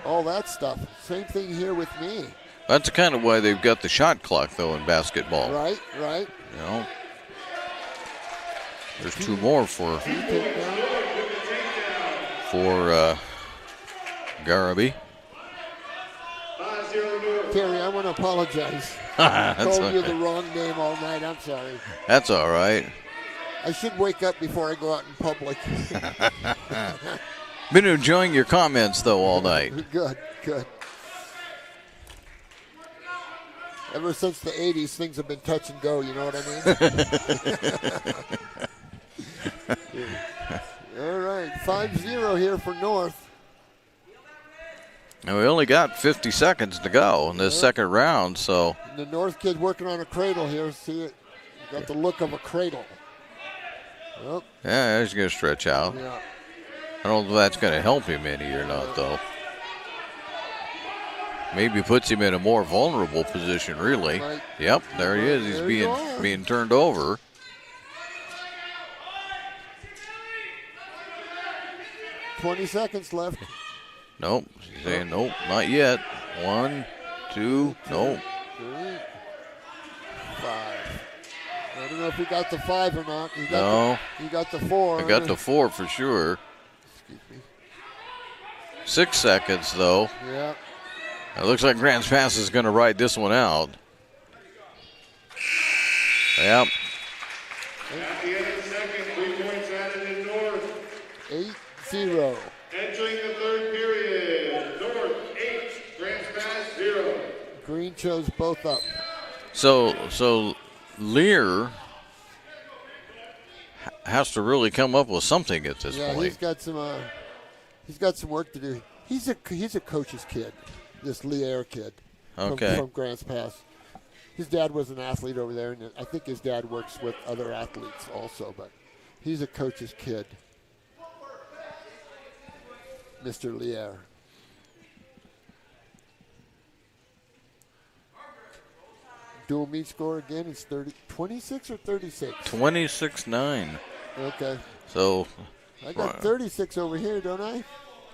Speaker 2: all that stuff. Same thing here with me.
Speaker 1: That's kind of why they've got the shot clock, though, in basketball.
Speaker 2: Right.
Speaker 1: There's two more for Garibay.
Speaker 2: Terry, I want to apologize. I told you the wrong name all night. I'm sorry.
Speaker 1: That's all right.
Speaker 2: I should wake up before I go out in public.
Speaker 1: Been enjoying your comments, though, all night.
Speaker 2: Good. Ever since the 80s, things have been touch and go, you know what I mean? All right, 5-0 here for North.
Speaker 1: And we only got 50 seconds to go in this second round, so.
Speaker 2: And the North kid working on a cradle here. See it? Got the look of a cradle. Well,
Speaker 1: yeah, he's going to stretch out.
Speaker 2: Yeah.
Speaker 1: I don't know if that's going to help him any or not, though. Maybe puts him in a more vulnerable position, really.
Speaker 2: Right.
Speaker 1: Yep, there he is. He's being turned over.
Speaker 2: 20 seconds left.
Speaker 1: Nope. She's saying nope, not yet. 1, 2, nope.
Speaker 2: 3, 5. I don't know if he got the 5 or not. He got the 4.
Speaker 1: I got the 4 for sure.
Speaker 2: Excuse me.
Speaker 1: 6 seconds, though.
Speaker 2: Yeah.
Speaker 1: It looks like Grants Pass is going to ride this one out. Yep.
Speaker 3: At the end of the second, 3 points added in North.
Speaker 2: 8-0.
Speaker 3: Entering the third period, North 8, Grants Pass 0.
Speaker 2: Green chose both up.
Speaker 1: So Lear has to really come up with something at this point.
Speaker 2: He's got some work to do. He's a coach's kid, this Lear kid.
Speaker 1: Okay.
Speaker 2: From Grants Pass. His dad was an athlete over there, and I think his dad works with other athletes also, but he's a coach's kid. Mr. Lear. Dual meet score again is 26 or 36?
Speaker 1: 26-9.
Speaker 2: Okay.
Speaker 1: So
Speaker 2: I got 36 over here, don't I?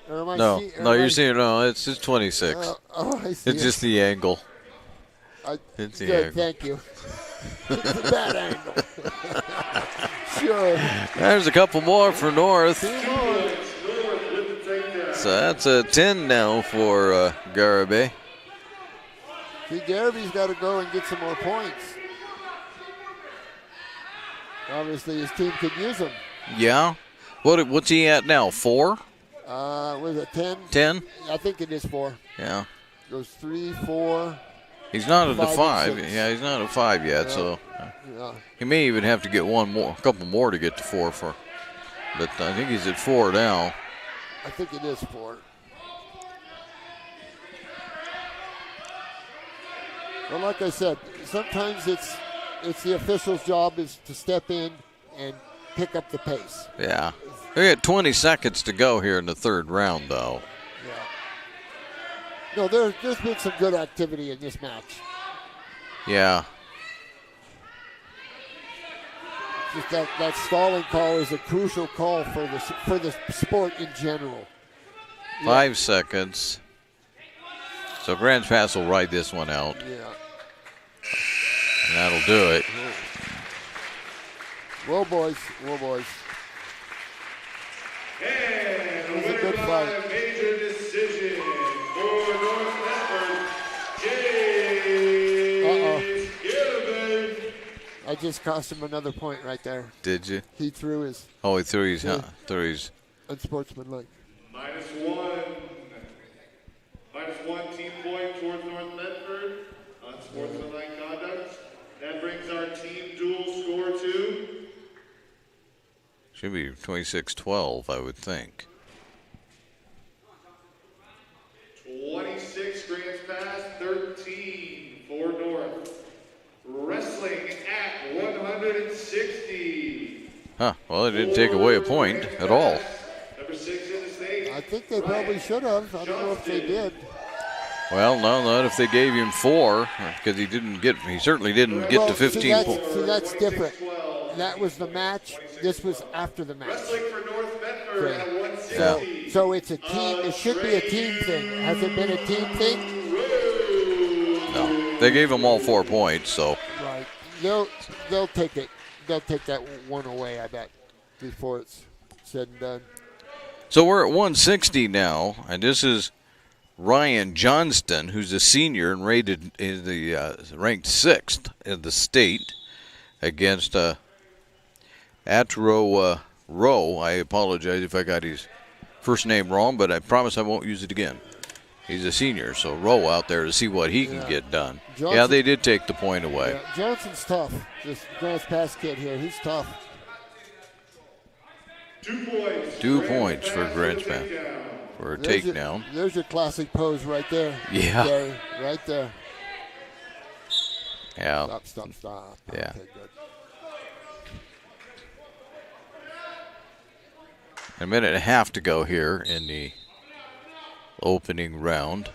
Speaker 2: Or am I
Speaker 1: no, you're
Speaker 2: seeing,
Speaker 1: seeing no. It's just 26.
Speaker 2: I see.
Speaker 1: It's just the angle. It's the
Speaker 2: good,
Speaker 1: angle.
Speaker 2: thank you. It's a bad angle. Sure.
Speaker 1: There's a couple more for North.
Speaker 2: 2 more.
Speaker 1: So that's a 10 now for Garibay.
Speaker 2: See, Garaby's got to go and get some more points. Obviously, his team could use him.
Speaker 1: Yeah. What's he at now? 4?
Speaker 2: Was it 10?
Speaker 1: 10?
Speaker 2: I think it is 4.
Speaker 1: Yeah.
Speaker 2: Goes 3, 4.
Speaker 1: He's not at the 5.
Speaker 2: 6.
Speaker 1: Yeah, he's not at 5 yet.
Speaker 2: Yeah.
Speaker 1: So
Speaker 2: Yeah.
Speaker 1: he may even have to get a couple more to get to 4 for. But I think he's at 4 now.
Speaker 2: I think it is 4. Well, like I said, sometimes it's the official's job is to step in and pick up the pace.
Speaker 1: Yeah. They got 20 seconds to go here in the third round, though.
Speaker 2: Yeah. No, there's been some good activity in this match.
Speaker 1: Yeah.
Speaker 2: Just that stalling call is a crucial call for the sport in general.
Speaker 1: 5 seconds. So Grants Pass will ride this one out.
Speaker 2: Yeah.
Speaker 1: And that'll do it.
Speaker 2: Whoa, boys. Whoa, boys.
Speaker 3: And
Speaker 2: It was a good
Speaker 3: by
Speaker 2: fight.
Speaker 3: major decision for North Medford, James Gilbert.
Speaker 2: I just cost him another point right there.
Speaker 1: Did you?
Speaker 2: He threw his
Speaker 1: Oh, he threw his.
Speaker 2: Yeah. unsportsmanlike.
Speaker 3: -1 team point towards North Medford on sportsmanlike conduct. That brings our team dual score to
Speaker 1: Should be 26-12, I would think.
Speaker 3: 26 Grants Pass, 13 for North. Wrestling at 160.
Speaker 1: Huh. Well, it didn't take away a point at all.
Speaker 3: Number 6 in the state.
Speaker 2: I think they probably should have. I don't know if they did.
Speaker 1: Well, no, not if they gave him 4, because he certainly didn't get to 15 points.
Speaker 2: See, that's different. That was the match. This was after the match.
Speaker 3: Wrestling for North Medford at 160.
Speaker 2: So it's a team. It should be a team thing. Has it been a team thing?
Speaker 1: No. They gave him all 4 points, so.
Speaker 2: Right. They'll take it. They'll take that one away, I bet, before it's said and done.
Speaker 1: So we're at 160 now, and this is Ryan Johnston, who's a senior and rated in the ranked 6th in the state, against Atro Rowe. I apologize if I got his first name wrong, but I promise I won't use it again. He's a senior, so Rowe out there to see what he can get done.
Speaker 2: Johnson,
Speaker 1: yeah, they did take the point away.
Speaker 2: Yeah, Johnson's tough. This Grants Pass kid here, he's tough.
Speaker 3: 2 points.
Speaker 1: 2 points for Grants Pass for a takedown.
Speaker 2: There's your classic pose right there.
Speaker 1: Yeah.
Speaker 2: Gary, right there.
Speaker 1: Yeah.
Speaker 2: Stop.
Speaker 1: Yeah.
Speaker 2: Okay, good.
Speaker 1: A minute and a half to go here in the opening round.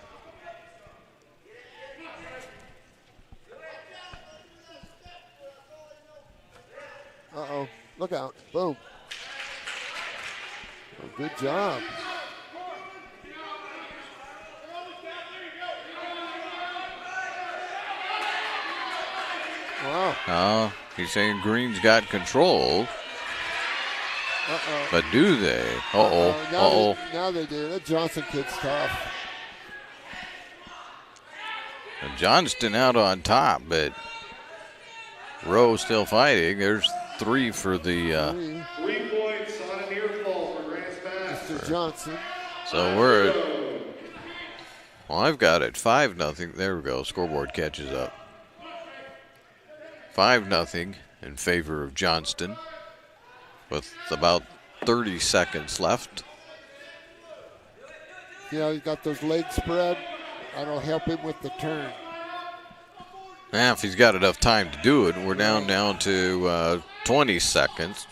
Speaker 2: Uh-oh. Look out. Boom. Oh, good job. Wow.
Speaker 1: He's saying Green's got control. But do they?
Speaker 2: Now they do. That Johnson kid's tough.
Speaker 1: And Johnston out on top, but Rowe still fighting. There's 3 for the
Speaker 3: 3 points on a near fall for Grants pass.
Speaker 2: Mr. Johnson.
Speaker 1: So we're at, well, I've got it 5-0. There we go. Scoreboard catches up. 5-0 in favor of Johnston with about 30 seconds left.
Speaker 2: Yeah, he's got those legs spread. That'll help him with the turn.
Speaker 1: Now, if he's got enough time to do it, we're down to 20 seconds.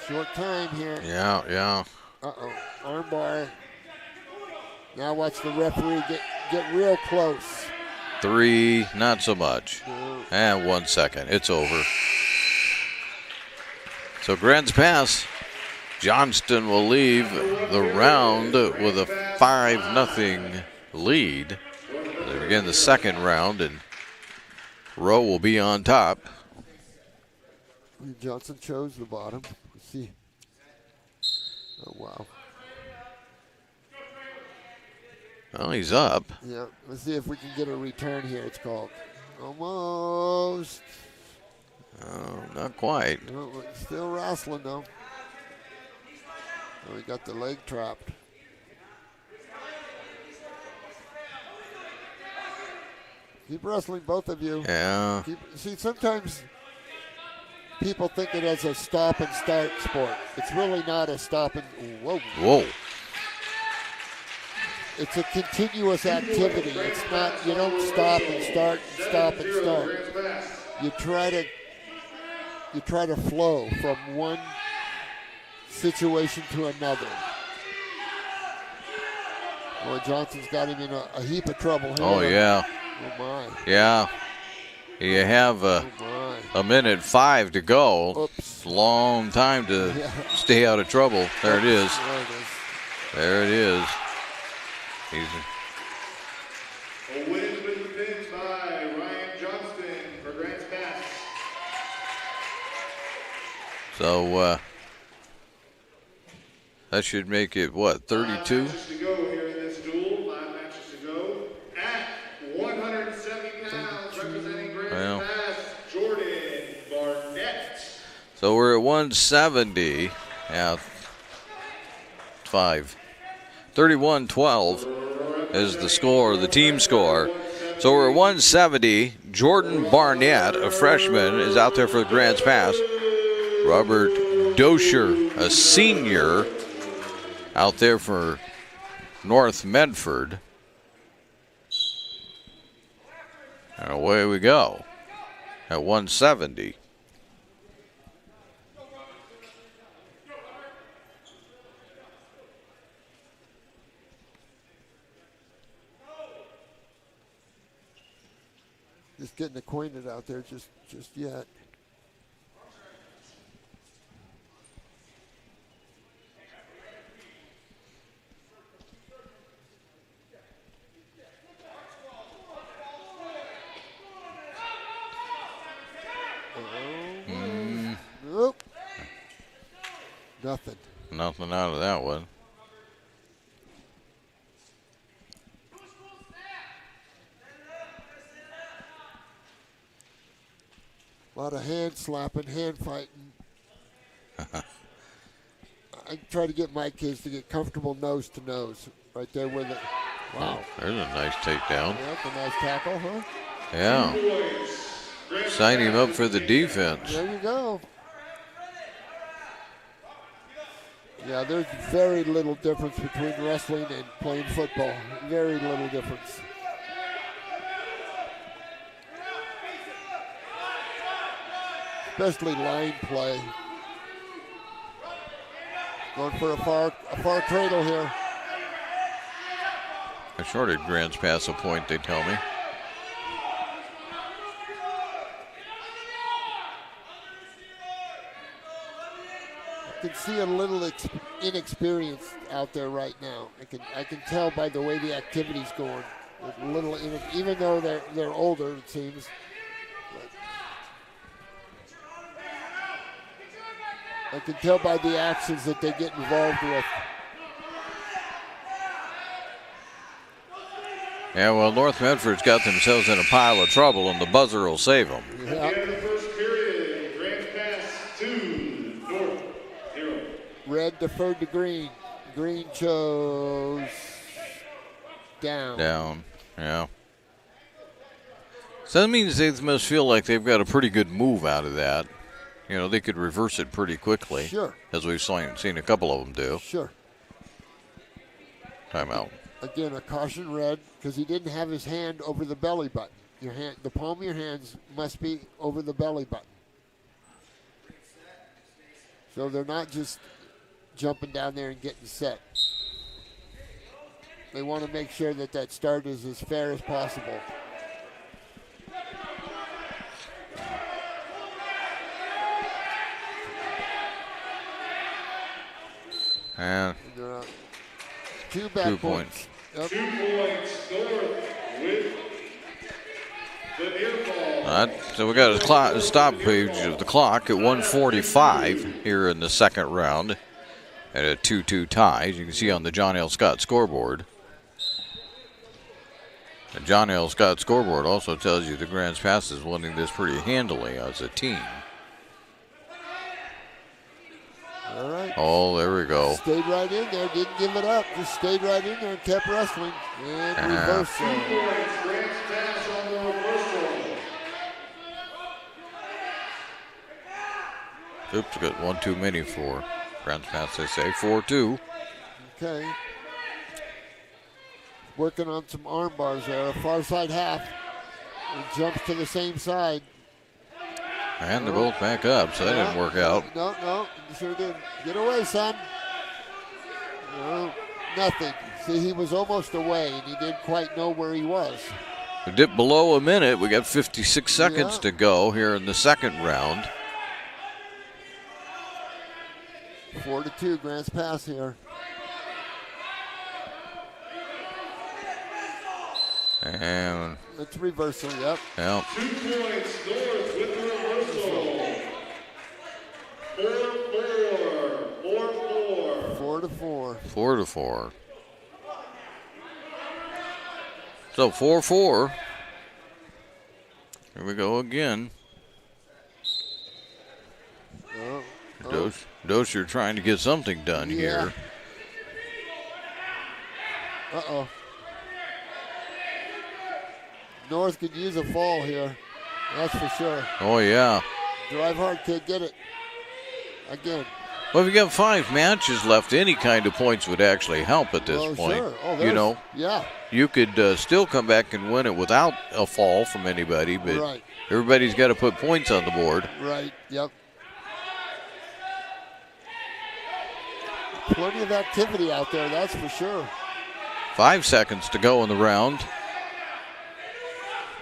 Speaker 2: Short time here.
Speaker 1: Yeah.
Speaker 2: Armbar. Now watch the referee get real close.
Speaker 1: 3, not so much.
Speaker 2: No.
Speaker 1: And 1 second. It's over. So Grants Pass, Johnston will leave the round with a 5-0 lead. They begin the second round, and Rowe will be on top.
Speaker 2: Johnson chose the bottom. Let's see. Oh, wow.
Speaker 1: Well, he's up.
Speaker 2: Yeah, let's see if we can get a return here, it's called. Almost.
Speaker 1: Oh, not quite.
Speaker 2: No, still wrestling, though. Oh, he got the leg trapped. Keep wrestling, both of you.
Speaker 1: Yeah.
Speaker 2: See, sometimes people think it as a stop and start sport. It's really not a stop and
Speaker 1: Whoa.
Speaker 2: It's a continuous activity. It's not, you don't stop and start and stop and start. You try to flow from one situation to another. Boy, Johnson's got him in a heap of trouble here.
Speaker 1: Oh, yeah.
Speaker 2: Oh, my.
Speaker 1: Yeah. You have a minute 5 to go.
Speaker 2: Oops.
Speaker 1: Long time to stay out of trouble. There it is. There it is.
Speaker 3: A win with the pins by Ryan Johnston for Grants Pass.
Speaker 1: So that should make it, what, 32?
Speaker 3: 5 matches to go here in this duel. 5 matches to go. At 170 pounds, representing Grants Pass, Jordan Barnett.
Speaker 1: So we're at 170. Yeah. 5. 31-12 is the score, the team score. So we're at 170. Jordan Barnett, a freshman, is out there for the Grants Pass. Robert Dosher, a senior, out there for North Medford. And away we go at 170.
Speaker 2: Just getting acquainted out there just yet. Nope. Nothing.
Speaker 1: Nothing out of that one.
Speaker 2: A lot of hand slapping, hand fighting. I try to get my kids to get comfortable nose to nose. Right there with it. Wow.
Speaker 1: There's a nice takedown.
Speaker 2: Yeah, that's a nice tackle, huh?
Speaker 1: Yeah. Sign him up for the defense.
Speaker 2: There you go. Yeah, there's very little difference between wrestling and playing football. Very little difference. Especially line play. Going for a far cradle here.
Speaker 1: I shorted Grants Pass a point, they tell me.
Speaker 2: can see a little inexperience out there right now. I can tell by the way the activity's going. A little, even though they're older, it seems. I can tell by the actions that they get involved with.
Speaker 1: Yeah, well, North Medford's got themselves in a pile of trouble, and the buzzer will save them.
Speaker 2: Yeah.
Speaker 3: End of the first period, Grants pass to North, 0.
Speaker 2: Red deferred to green. Green chose down.
Speaker 1: Down, yeah. So that means they must feel like they've got a pretty good move out of that. You know, they could reverse it pretty quickly.
Speaker 2: Sure.
Speaker 1: As we've seen a couple of them do.
Speaker 2: Sure.
Speaker 1: Timeout.
Speaker 2: Again, a caution red because he didn't have his hand over the belly button. Your hand, the palm of your hands must be over the belly button. So they're not just jumping down there and getting set. They want to make sure that that start is as fair as possible.
Speaker 1: And
Speaker 2: two back points. Yep.
Speaker 3: 2 points North with the near ball.
Speaker 1: So we got a stoppage of the clock at 1:45 here in the second round at a 2-2 tie, as you can see on the John L. Scott scoreboard. The John L. Scott scoreboard also tells you the Grants Pass is winning this pretty handily as a team.
Speaker 2: All right.
Speaker 1: Oh, there we go.
Speaker 2: Stayed right in there, didn't give it up, just stayed right in there and kept wrestling. And reversal.
Speaker 3: 2 points, Grants pass on the reversal.
Speaker 1: Oops, got one too many for Grants Pass, they say. 4-2.
Speaker 2: Okay. Working on some arm bars there. A far side half. And jumps to the same side.
Speaker 1: And they're both back up, so that didn't work out.
Speaker 2: No, you sure didn't. Get away, son. No, nothing. See, he was almost away, and he didn't quite know where he was.
Speaker 1: We dipped below a minute. We got 56 seconds to go here in the second round.
Speaker 2: 4-2, Grants Pass here.
Speaker 1: And
Speaker 2: it's reversal, yep.
Speaker 1: Yep.
Speaker 3: 2 points North with the reversal. 4-4.
Speaker 2: 4-4.
Speaker 1: 4-4. So 4-4. Here we go again. Dosher trying to get something done here.
Speaker 2: Uh-oh. North could use a fall here. That's for sure.
Speaker 1: Oh, yeah.
Speaker 2: Drive hard, kid. Get it. Again.
Speaker 1: Well, if you got 5 matches left, any kind of points would actually help at this point.
Speaker 2: Sure. Oh,
Speaker 1: you know,
Speaker 2: yeah.
Speaker 1: You could still come back and win it without a fall from anybody, but
Speaker 2: right.
Speaker 1: Everybody's got to put points on the board.
Speaker 2: Right, yep. Plenty of activity out there, that's for sure.
Speaker 1: 5 seconds to go in the round.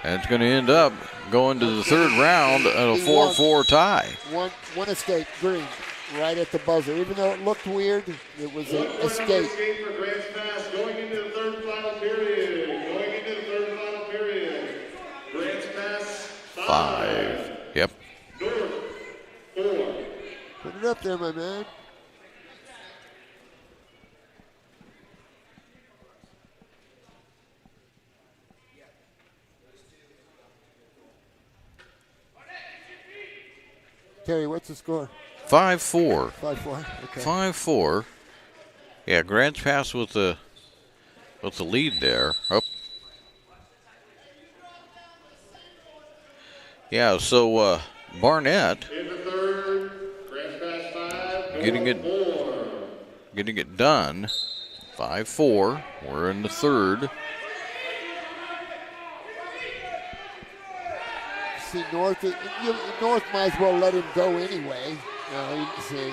Speaker 1: And it's going to end up going to the third round at a 4-4 tie.
Speaker 2: One escape, green, right at the buzzer. Even though it looked weird, it was an escape.
Speaker 3: Escape for Grants Pass going into the third final period. Grants Pass 5.
Speaker 1: Yep.
Speaker 3: North 4.
Speaker 2: Put it up there, my man. Terry, what's the score?
Speaker 1: 5-4.
Speaker 2: 5-4. Okay.
Speaker 1: 5-4. Yeah, Grants Pass with the lead there. Oh. Yeah, so Barnett
Speaker 3: In the third, Grants Pass 5.
Speaker 1: Getting it done. 5-4. We're in the third.
Speaker 2: See, North might as well let him go anyway. See,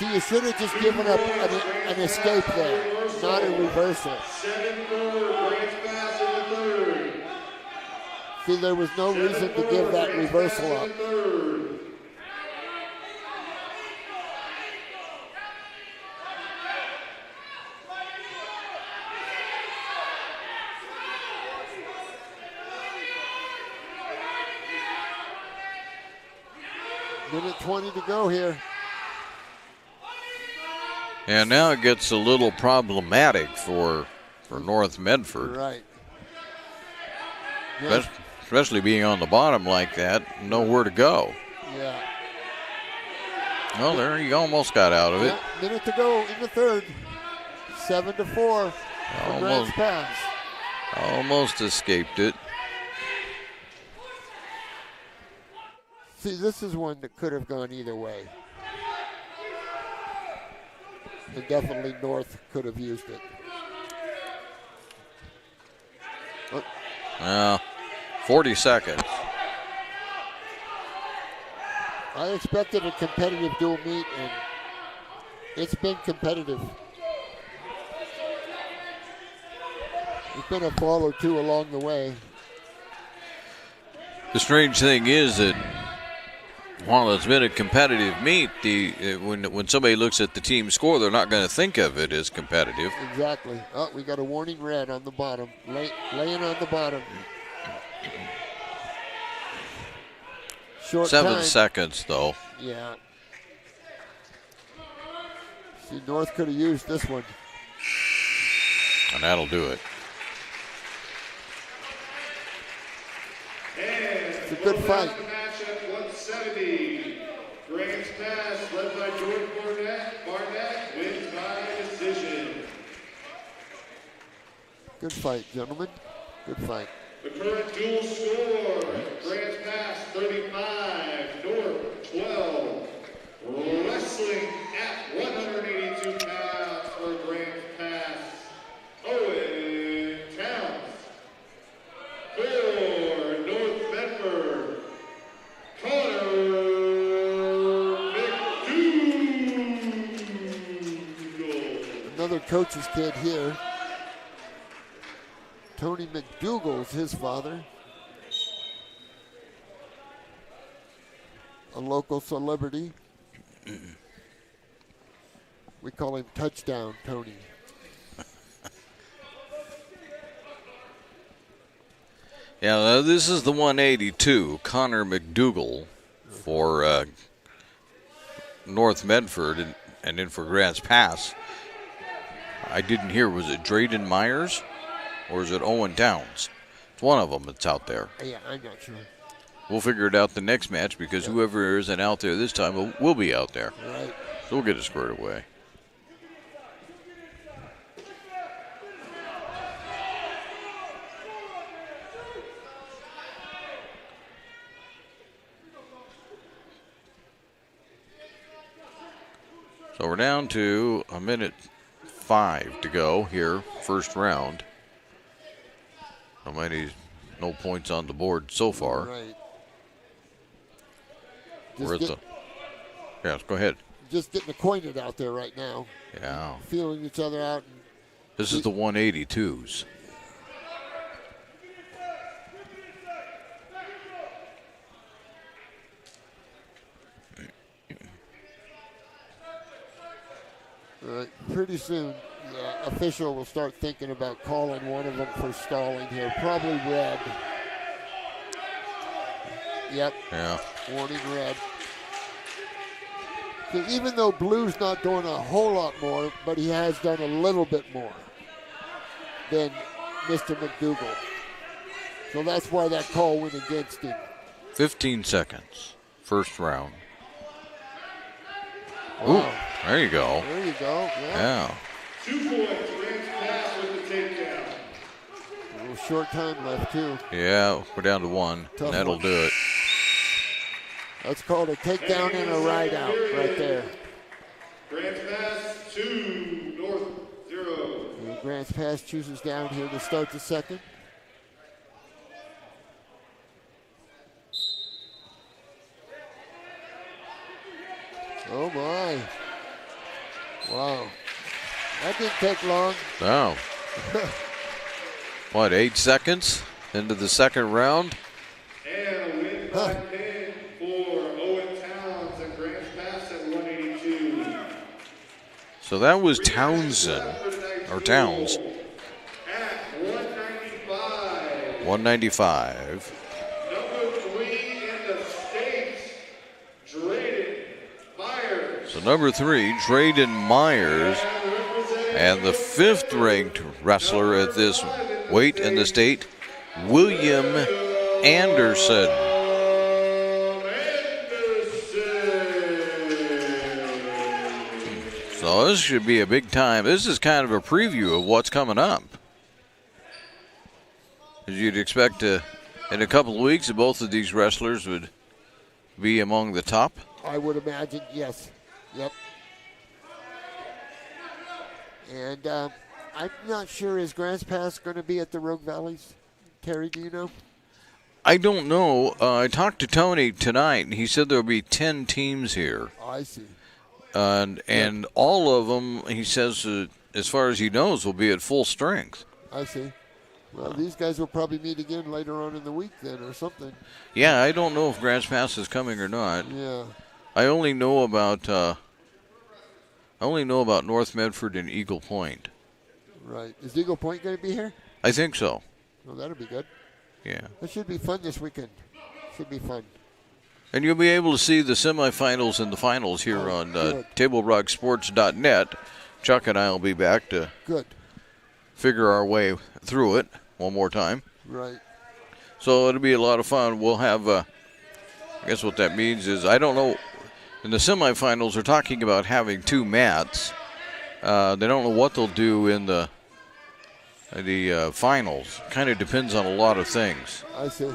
Speaker 2: you should have just given up an escape there, not a reversal.
Speaker 3: 7-4, Grants Pass in the third.
Speaker 2: See, there was no reason to give that reversal up. Minute 20 to go here.
Speaker 1: And now it gets a little problematic for North Medford.
Speaker 2: Right.
Speaker 1: Especially being on the bottom like that, nowhere to go.
Speaker 2: Yeah.
Speaker 1: Well, there he almost got out of it.
Speaker 2: Yeah, minute to go in the third. 7-4 for Grants Pass.
Speaker 1: Almost escaped it.
Speaker 2: See, this is one that could have gone either way. And definitely North could have used it.
Speaker 1: 40 seconds.
Speaker 2: I expected a competitive dual meet, and it's been competitive. There's been a fall or two along the way.
Speaker 1: The strange thing is that while it's been a competitive meet, when somebody looks at the team score, they're not going to think of it as competitive.
Speaker 2: Exactly. Oh, we got a warning red on the bottom. Laying on the bottom. Short
Speaker 1: 7
Speaker 2: time.
Speaker 1: seconds, though.
Speaker 2: Yeah. See, North could have used this one.
Speaker 1: And that'll do it.
Speaker 2: It's a good fight.
Speaker 3: Match at 170. Grants Pass, led by Jordan Barnett, wins by decision.
Speaker 2: Good fight, gentlemen. Good fight.
Speaker 3: The current dual score, Grants Pass 35, North 12. Wrestling at 182 pounds for Grants Pass, Owen Towns. For North Medford, Connor McDougal.
Speaker 2: Another coach's kid here. Tony McDougal's his father. A local celebrity. We call him Touchdown Tony.
Speaker 1: Yeah, this is the 182, Connor McDougal for North Medford, and then for Grants Pass. I didn't hear, was it Drayden Myers or is it Owen Towns? It's one of them that's out there.
Speaker 2: Yeah, I'm not sure.
Speaker 1: We'll figure it out the next match because whoever isn't out there this time will be out there.
Speaker 2: Right.
Speaker 1: So we'll get it squared away. So we're down to a minute 5 to go here, first round. No points on the board so far.
Speaker 2: Right.
Speaker 1: Yeah, go ahead.
Speaker 2: Just getting acquainted out there right now.
Speaker 1: Yeah.
Speaker 2: Feeling each other out.
Speaker 1: This is the 182s.
Speaker 2: Pretty soon, the official will start thinking about calling one of them for stalling here. Probably red. Yep.
Speaker 1: Yeah.
Speaker 2: Warning red. Because even though blue's not doing a whole lot more, but he has done a little bit more than Mr. McDougal. So that's why that call went against him.
Speaker 1: 15 seconds, first round.
Speaker 2: Wow.
Speaker 1: Ooh, there you go.
Speaker 2: There you go.
Speaker 1: Yeah.
Speaker 3: 2 points, Grants Pass with the takedown.
Speaker 2: A little short time left, too.
Speaker 1: Yeah, we're down to 1.
Speaker 2: Tough
Speaker 1: That'll
Speaker 2: one.
Speaker 1: do it.
Speaker 2: That's called a takedown and a ride out right there.
Speaker 3: Grants Pass 2, North 0.
Speaker 2: And Grants Pass chooses down here to start the second. Oh my. Wow. That didn't take long.
Speaker 1: No. What, 8 seconds into the second round?
Speaker 3: And a win by pin for Owen Towns and Grants Pass at 182.
Speaker 1: So that was Townsend, or Towns.
Speaker 3: At 195.
Speaker 1: 195.
Speaker 3: Number 3 in the state, Drake.
Speaker 1: number 3, Drayden Myers. And the 5th-ranked wrestler at this weight in the state, William Anderson. So this should be a big time. This is kind of a preview of what's coming up. As you'd expect in a couple of weeks, both of these wrestlers would be among the top.
Speaker 2: I would imagine, yes. Yep. And I'm not sure, is Grants Pass going to be at the Rogue Valleys? Terry, do you know?
Speaker 1: I don't know. I talked to Tony tonight, and he said there'll be 10 teams here.
Speaker 2: Oh, I see.
Speaker 1: And all of them, he says, as far as he knows, will be at full strength.
Speaker 2: I see. Well, these guys will probably meet again later on in the week then or something.
Speaker 1: Yeah, I don't know if Grants Pass is coming or not.
Speaker 2: Yeah.
Speaker 1: I only know about North Medford and Eagle Point.
Speaker 2: Right. Is Eagle Point going to be here?
Speaker 1: I think so.
Speaker 2: Well, that'll be good.
Speaker 1: Yeah.
Speaker 2: That should be fun this weekend. Should be fun.
Speaker 1: And you'll be able to see the semifinals and the finals here on TableRockSports.net. Chuck and I will be back to figure our way through it one more time.
Speaker 2: Right.
Speaker 1: So it'll be a lot of fun. We'll have, I guess what that means is, I don't know, in the semifinals they're talking about having 2 mats. They don't know what they'll do in the finals. Kind of depends on a lot of things.
Speaker 2: I see.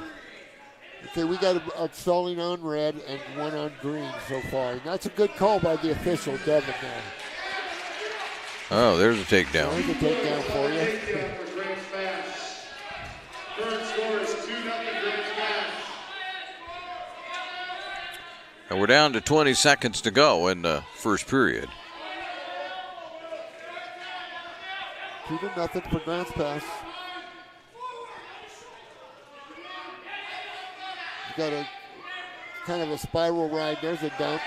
Speaker 2: Okay, we got a stalling on red and one on green so far. And that's a good call by the official, Devin, there.
Speaker 1: Oh, there's a takedown.
Speaker 2: There's a takedown for you.
Speaker 3: Current score is 2-0 Grants Pass.
Speaker 1: And we're down to 20 seconds to go in the first period.
Speaker 2: 2-0 for Grants Pass. Got a kind of a spiral ride. There's a dump.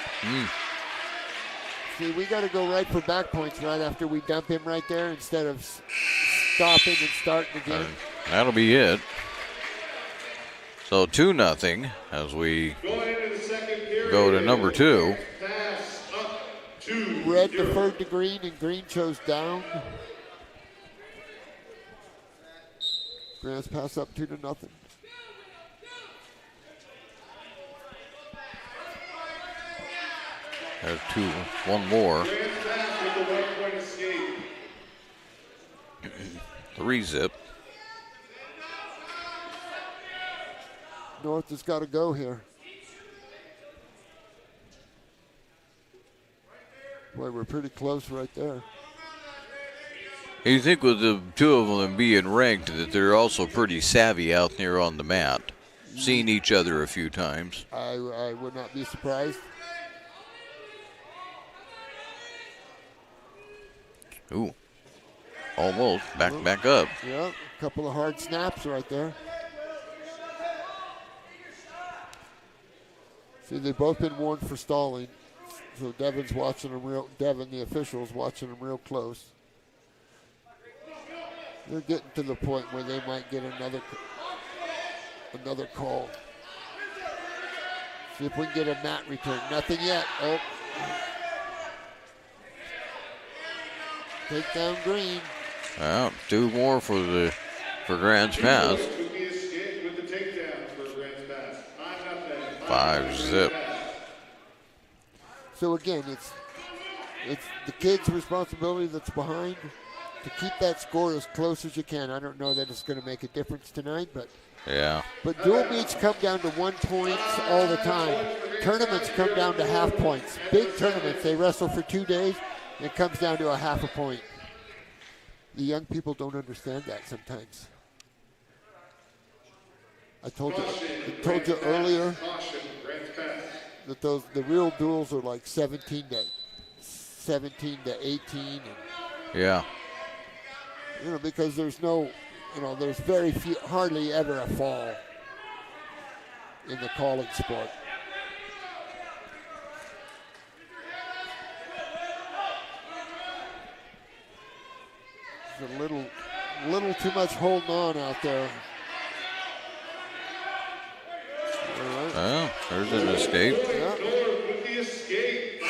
Speaker 2: See, we got to go right for back points right after we dump him right there instead of stopping and starting again.
Speaker 1: That'll be it. So 2-0 as we go to number 2.
Speaker 2: Red deferred to green and green chose down. Grants Pass up 2-0.
Speaker 1: There's one more. 3-zip.
Speaker 2: North has got to go here. Boy, we're pretty close right there.
Speaker 1: You think with the 2 of them being ranked that they're also pretty savvy out there on the mat, seen each other a few times.
Speaker 2: I would not be surprised.
Speaker 1: Ooh, almost back up.
Speaker 2: Yeah, a couple of hard snaps right there. See, they've both been warned for stalling, so Devin's watching them Devin, the official's watching them real close. They're getting to the point where they might get another call. See if we can get a mat return. Nothing yet. Oh. Take down green.
Speaker 1: Well, 2 more for Grants Pass. 5-zip.
Speaker 2: So again, it's the kid's responsibility that's behind to keep that score as close as you can. I don't know that it's going to make a difference tonight, but
Speaker 1: yeah.
Speaker 2: But dual meets come down to 1 point all the time. Tournaments come down to half points. Big tournaments, they wrestle for 2 days. It comes down to a half a point. The young people don't understand that sometimes. I told you earlier that the real duels are like 17 to 18, and
Speaker 1: yeah.
Speaker 2: Because there's there's very few, hardly ever a fall in the college sport. A little too much holding on out there.
Speaker 1: Well, there's an escape.
Speaker 2: Yeah.
Speaker 3: With the escape, 5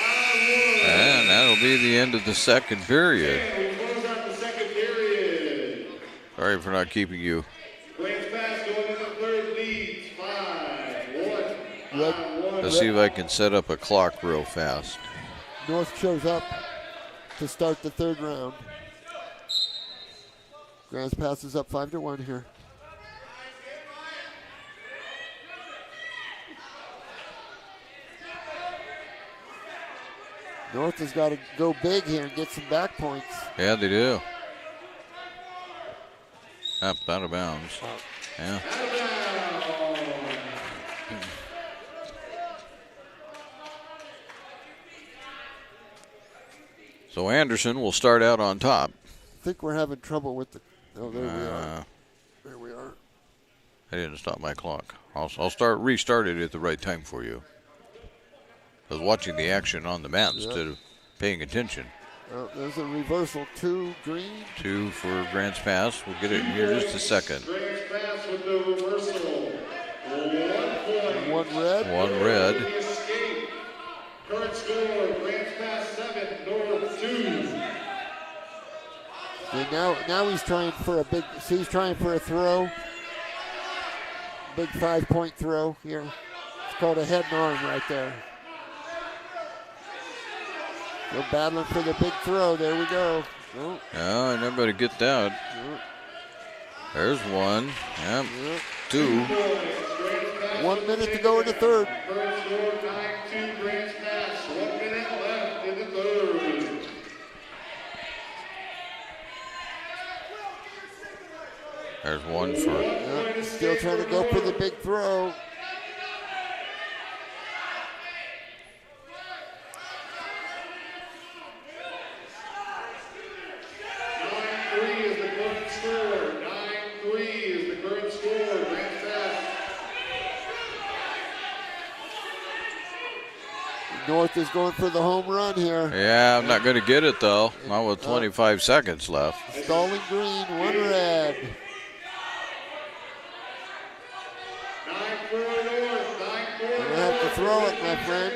Speaker 1: And that'll be the end of the second period.
Speaker 3: And we close out the second period.
Speaker 1: Sorry for not keeping you.
Speaker 3: Grants Pass going in the third leads 5-1. 5-1.
Speaker 1: Let's see if I can set up a clock real fast.
Speaker 2: North shows up to start the third round. Grants Pass is up 5-1 here. North has got to go big here and get some back points.
Speaker 1: Yeah, they do. Up, out of bounds. Yeah. So Anderson will start out on top.
Speaker 2: I think we're having trouble with the. Oh, there we are. There we are.
Speaker 1: I didn't stop my clock. I'll restart it at the right time for you. I was watching the action on the mat instead of paying attention.
Speaker 2: There's a reversal. 2 green.
Speaker 1: 2 for Grants Pass. We'll get it in here just a second.
Speaker 3: Grants Pass with the reversal. 1 point.
Speaker 2: 1 red.
Speaker 1: 1 red.
Speaker 3: Escape. Current score, Grants Pass 7, North 2.
Speaker 2: And now he's trying for a big. See, he's trying for a throw. Big 5-point throw here. It's called a head and arm right there. They're battling for the big throw. There we go. Oh.
Speaker 1: Oh, and everybody get that.
Speaker 2: Yep.
Speaker 1: There's 1. Yep. 2.
Speaker 2: 1 minute to go in the third.
Speaker 3: Current score 9-2, Grants Pass. 1 minute left in the third.
Speaker 1: There's 1 for.
Speaker 2: Yep. Still trying to go for the big throw. North is going for the home run here.
Speaker 1: Yeah, I'm not going to get it, though. Not with 25 seconds left.
Speaker 2: Stalling green, 1 red.
Speaker 3: 9-4 North, 9-4.
Speaker 2: You're going to have to throw it, my friend.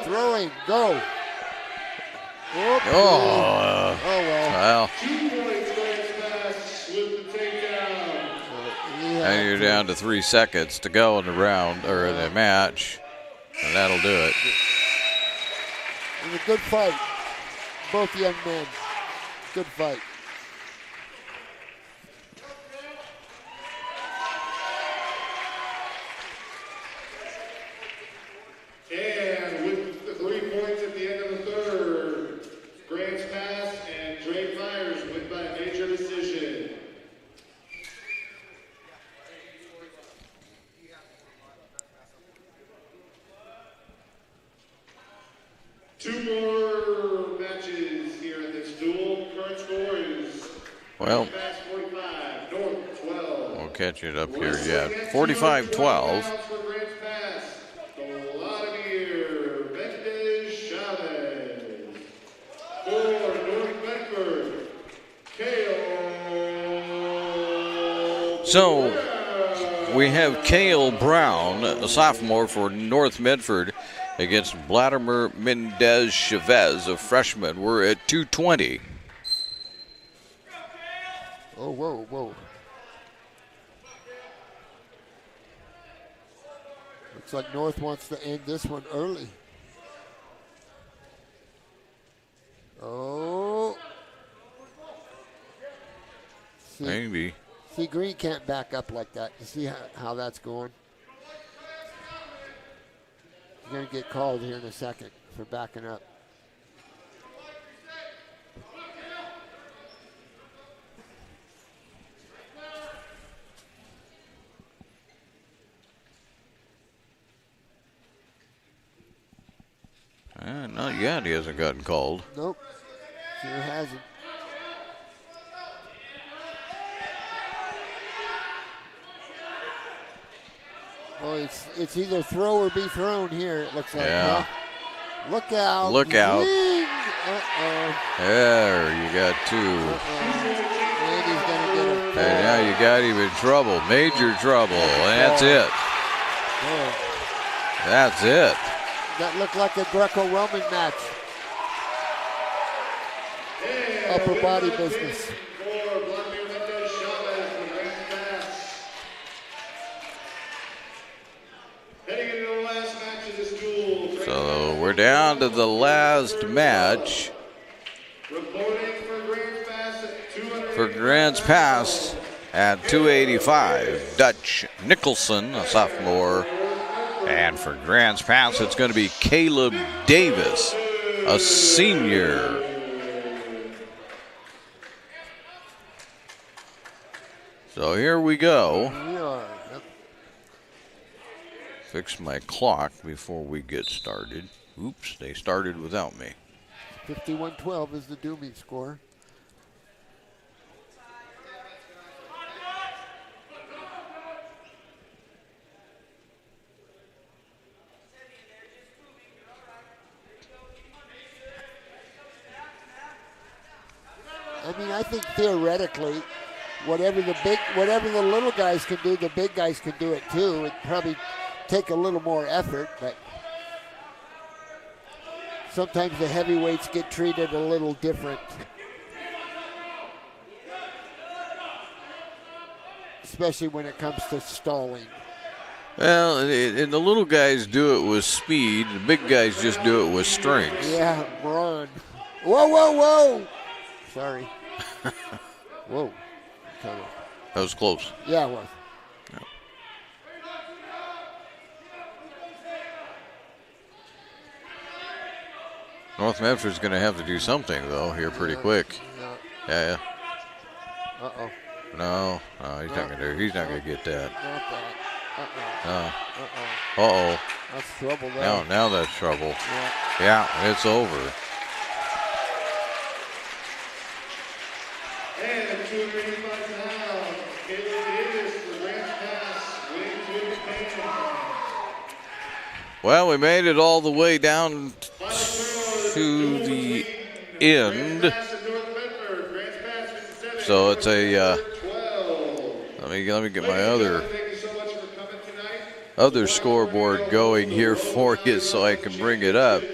Speaker 2: Throwing, go. Whoop.
Speaker 1: Oh,
Speaker 2: well.
Speaker 3: 2 points, Grants Pass with the takedown.
Speaker 1: And you're down to 3 seconds to go in the round, or in the match. And that'll do it.
Speaker 2: It was a good fight. Both young men. Good fight.
Speaker 3: And with the 3 points at the end of the third, Grants Pass and Dre Myers win by major decision. Two more matches here at this duel. Current score is
Speaker 1: Well,
Speaker 3: Pass 45, North 12.
Speaker 1: we'll catch it up here yet. 45-12.
Speaker 3: For Grants Pass, Vladimir Mendez Chavez. For North Medford, Kale.
Speaker 1: So we have Cale Brown, a sophomore for North Medford, against Vladimir Mendez Chavez, a freshman. We're at 2:20.
Speaker 2: Oh, whoa. Looks like North wants to end this one early. Oh.
Speaker 1: Maybe.
Speaker 2: See, Green can't back up like that. You see how that's going? He's going to get called here in a second for backing up.
Speaker 1: Not yet. He hasn't gotten called.
Speaker 2: Nope. Sure hasn't. Oh, it's either throw or be thrown here, it looks like.
Speaker 1: Yeah.
Speaker 2: Huh? Look out.
Speaker 1: Look out.
Speaker 2: Uh-oh.
Speaker 1: There, you got 2.
Speaker 2: Andy's going to get a...
Speaker 1: And now you got him in trouble, major trouble. And that's it.
Speaker 2: Oh.
Speaker 1: That's it.
Speaker 2: That looked like a Greco-Roman match. upper body business.
Speaker 1: So we're down to the last match. For Grants Pass at 285, Dutch Nicholson, a sophomore. And for Grants Pass, it's going to be Caleb Davis, a senior. So here we go. Fix my clock before we get started. Oops, they started without me.
Speaker 2: 51-12 is the Doomie score. I mean, I think theoretically, whatever the little guys can do, the big guys can do it too. It'd probably take a little more effort, but sometimes the heavyweights get treated a little different. Especially when it comes to stalling.
Speaker 1: Well, and the little guys do it with speed. The big guys just do it with strength.
Speaker 2: Yeah, run. Whoa, whoa, whoa. Sorry. Whoa.
Speaker 1: That was close.
Speaker 2: Yeah, it was.
Speaker 1: Yeah. North Medford's going to have to do something, though, here pretty quick. Yeah.
Speaker 2: Uh-oh.
Speaker 1: No, he's not going to. He's not going to get that.
Speaker 2: Not that.
Speaker 1: No. Uh-oh.
Speaker 2: That's trouble there.
Speaker 1: Now that's trouble. Yeah, it's over.
Speaker 3: And 285 pounds, Caleb Davis for Grants Pass, winning to
Speaker 1: Well, we made it all the way down to the end. So it's a. Let me get my other scoreboard going here for you so I can bring it up.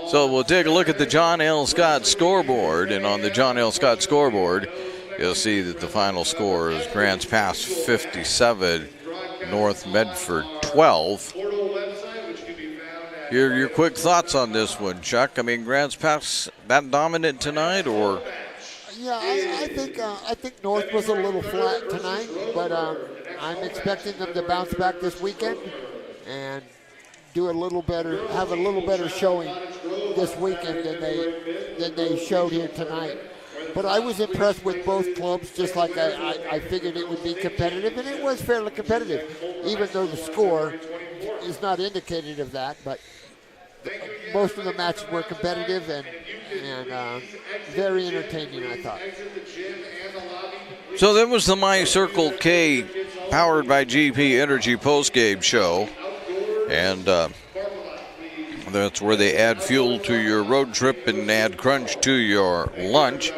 Speaker 1: So we'll take a look at the John L. Scott scoreboard, and on the John L. Scott scoreboard, you'll see that the final score is Grants Pass 57, North Medford 12. Your quick thoughts on this one, Chuck? I mean, Grants Pass that dominant tonight, or?
Speaker 2: Yeah, I think North was a little flat tonight, but I'm expecting them to bounce back this weekend and do a little better, have a little better showing this weekend than they showed here tonight. But I was impressed with both clubs, just like I figured it would be competitive, and it was fairly competitive, even though the score is not indicative of that. But most of the matches were competitive and very entertaining, I thought.
Speaker 1: So that was the My Circle K powered by GP Energy postgame show. And that's where they add fuel to your road trip and add crunch to your lunch.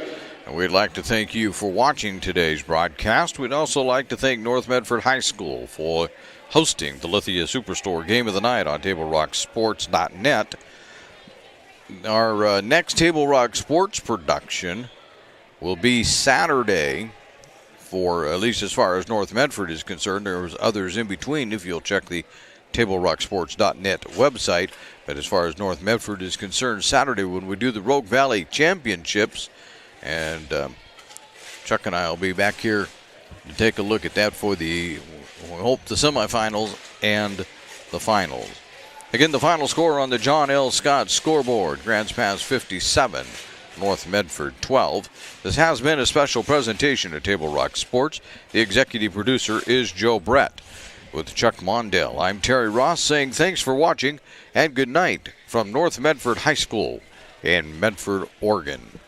Speaker 1: And we'd like to thank you for watching today's broadcast. We'd also like to thank North Medford High School for hosting the Lithia Superstore Game of the Night on TableRockSports.net. Our next Table Rock Sports production will be Saturday, for at least as far as North Medford is concerned. There was others in between if you'll check the TableRockSports.net website. But as far as North Medford is concerned, Saturday when we do the Rogue Valley Championships, and Chuck and I will be back here to take a look at that for we hope, the semifinals and the finals. Again, the final score on the John L. Scott scoreboard, Grants Pass 57, North Medford 12. This has been a special presentation of Table Rock Sports. The executive producer is Joe Brett. With Chuck Mondale, I'm Terry Ross saying thanks for watching and good night from North Medford High School in Medford, Oregon.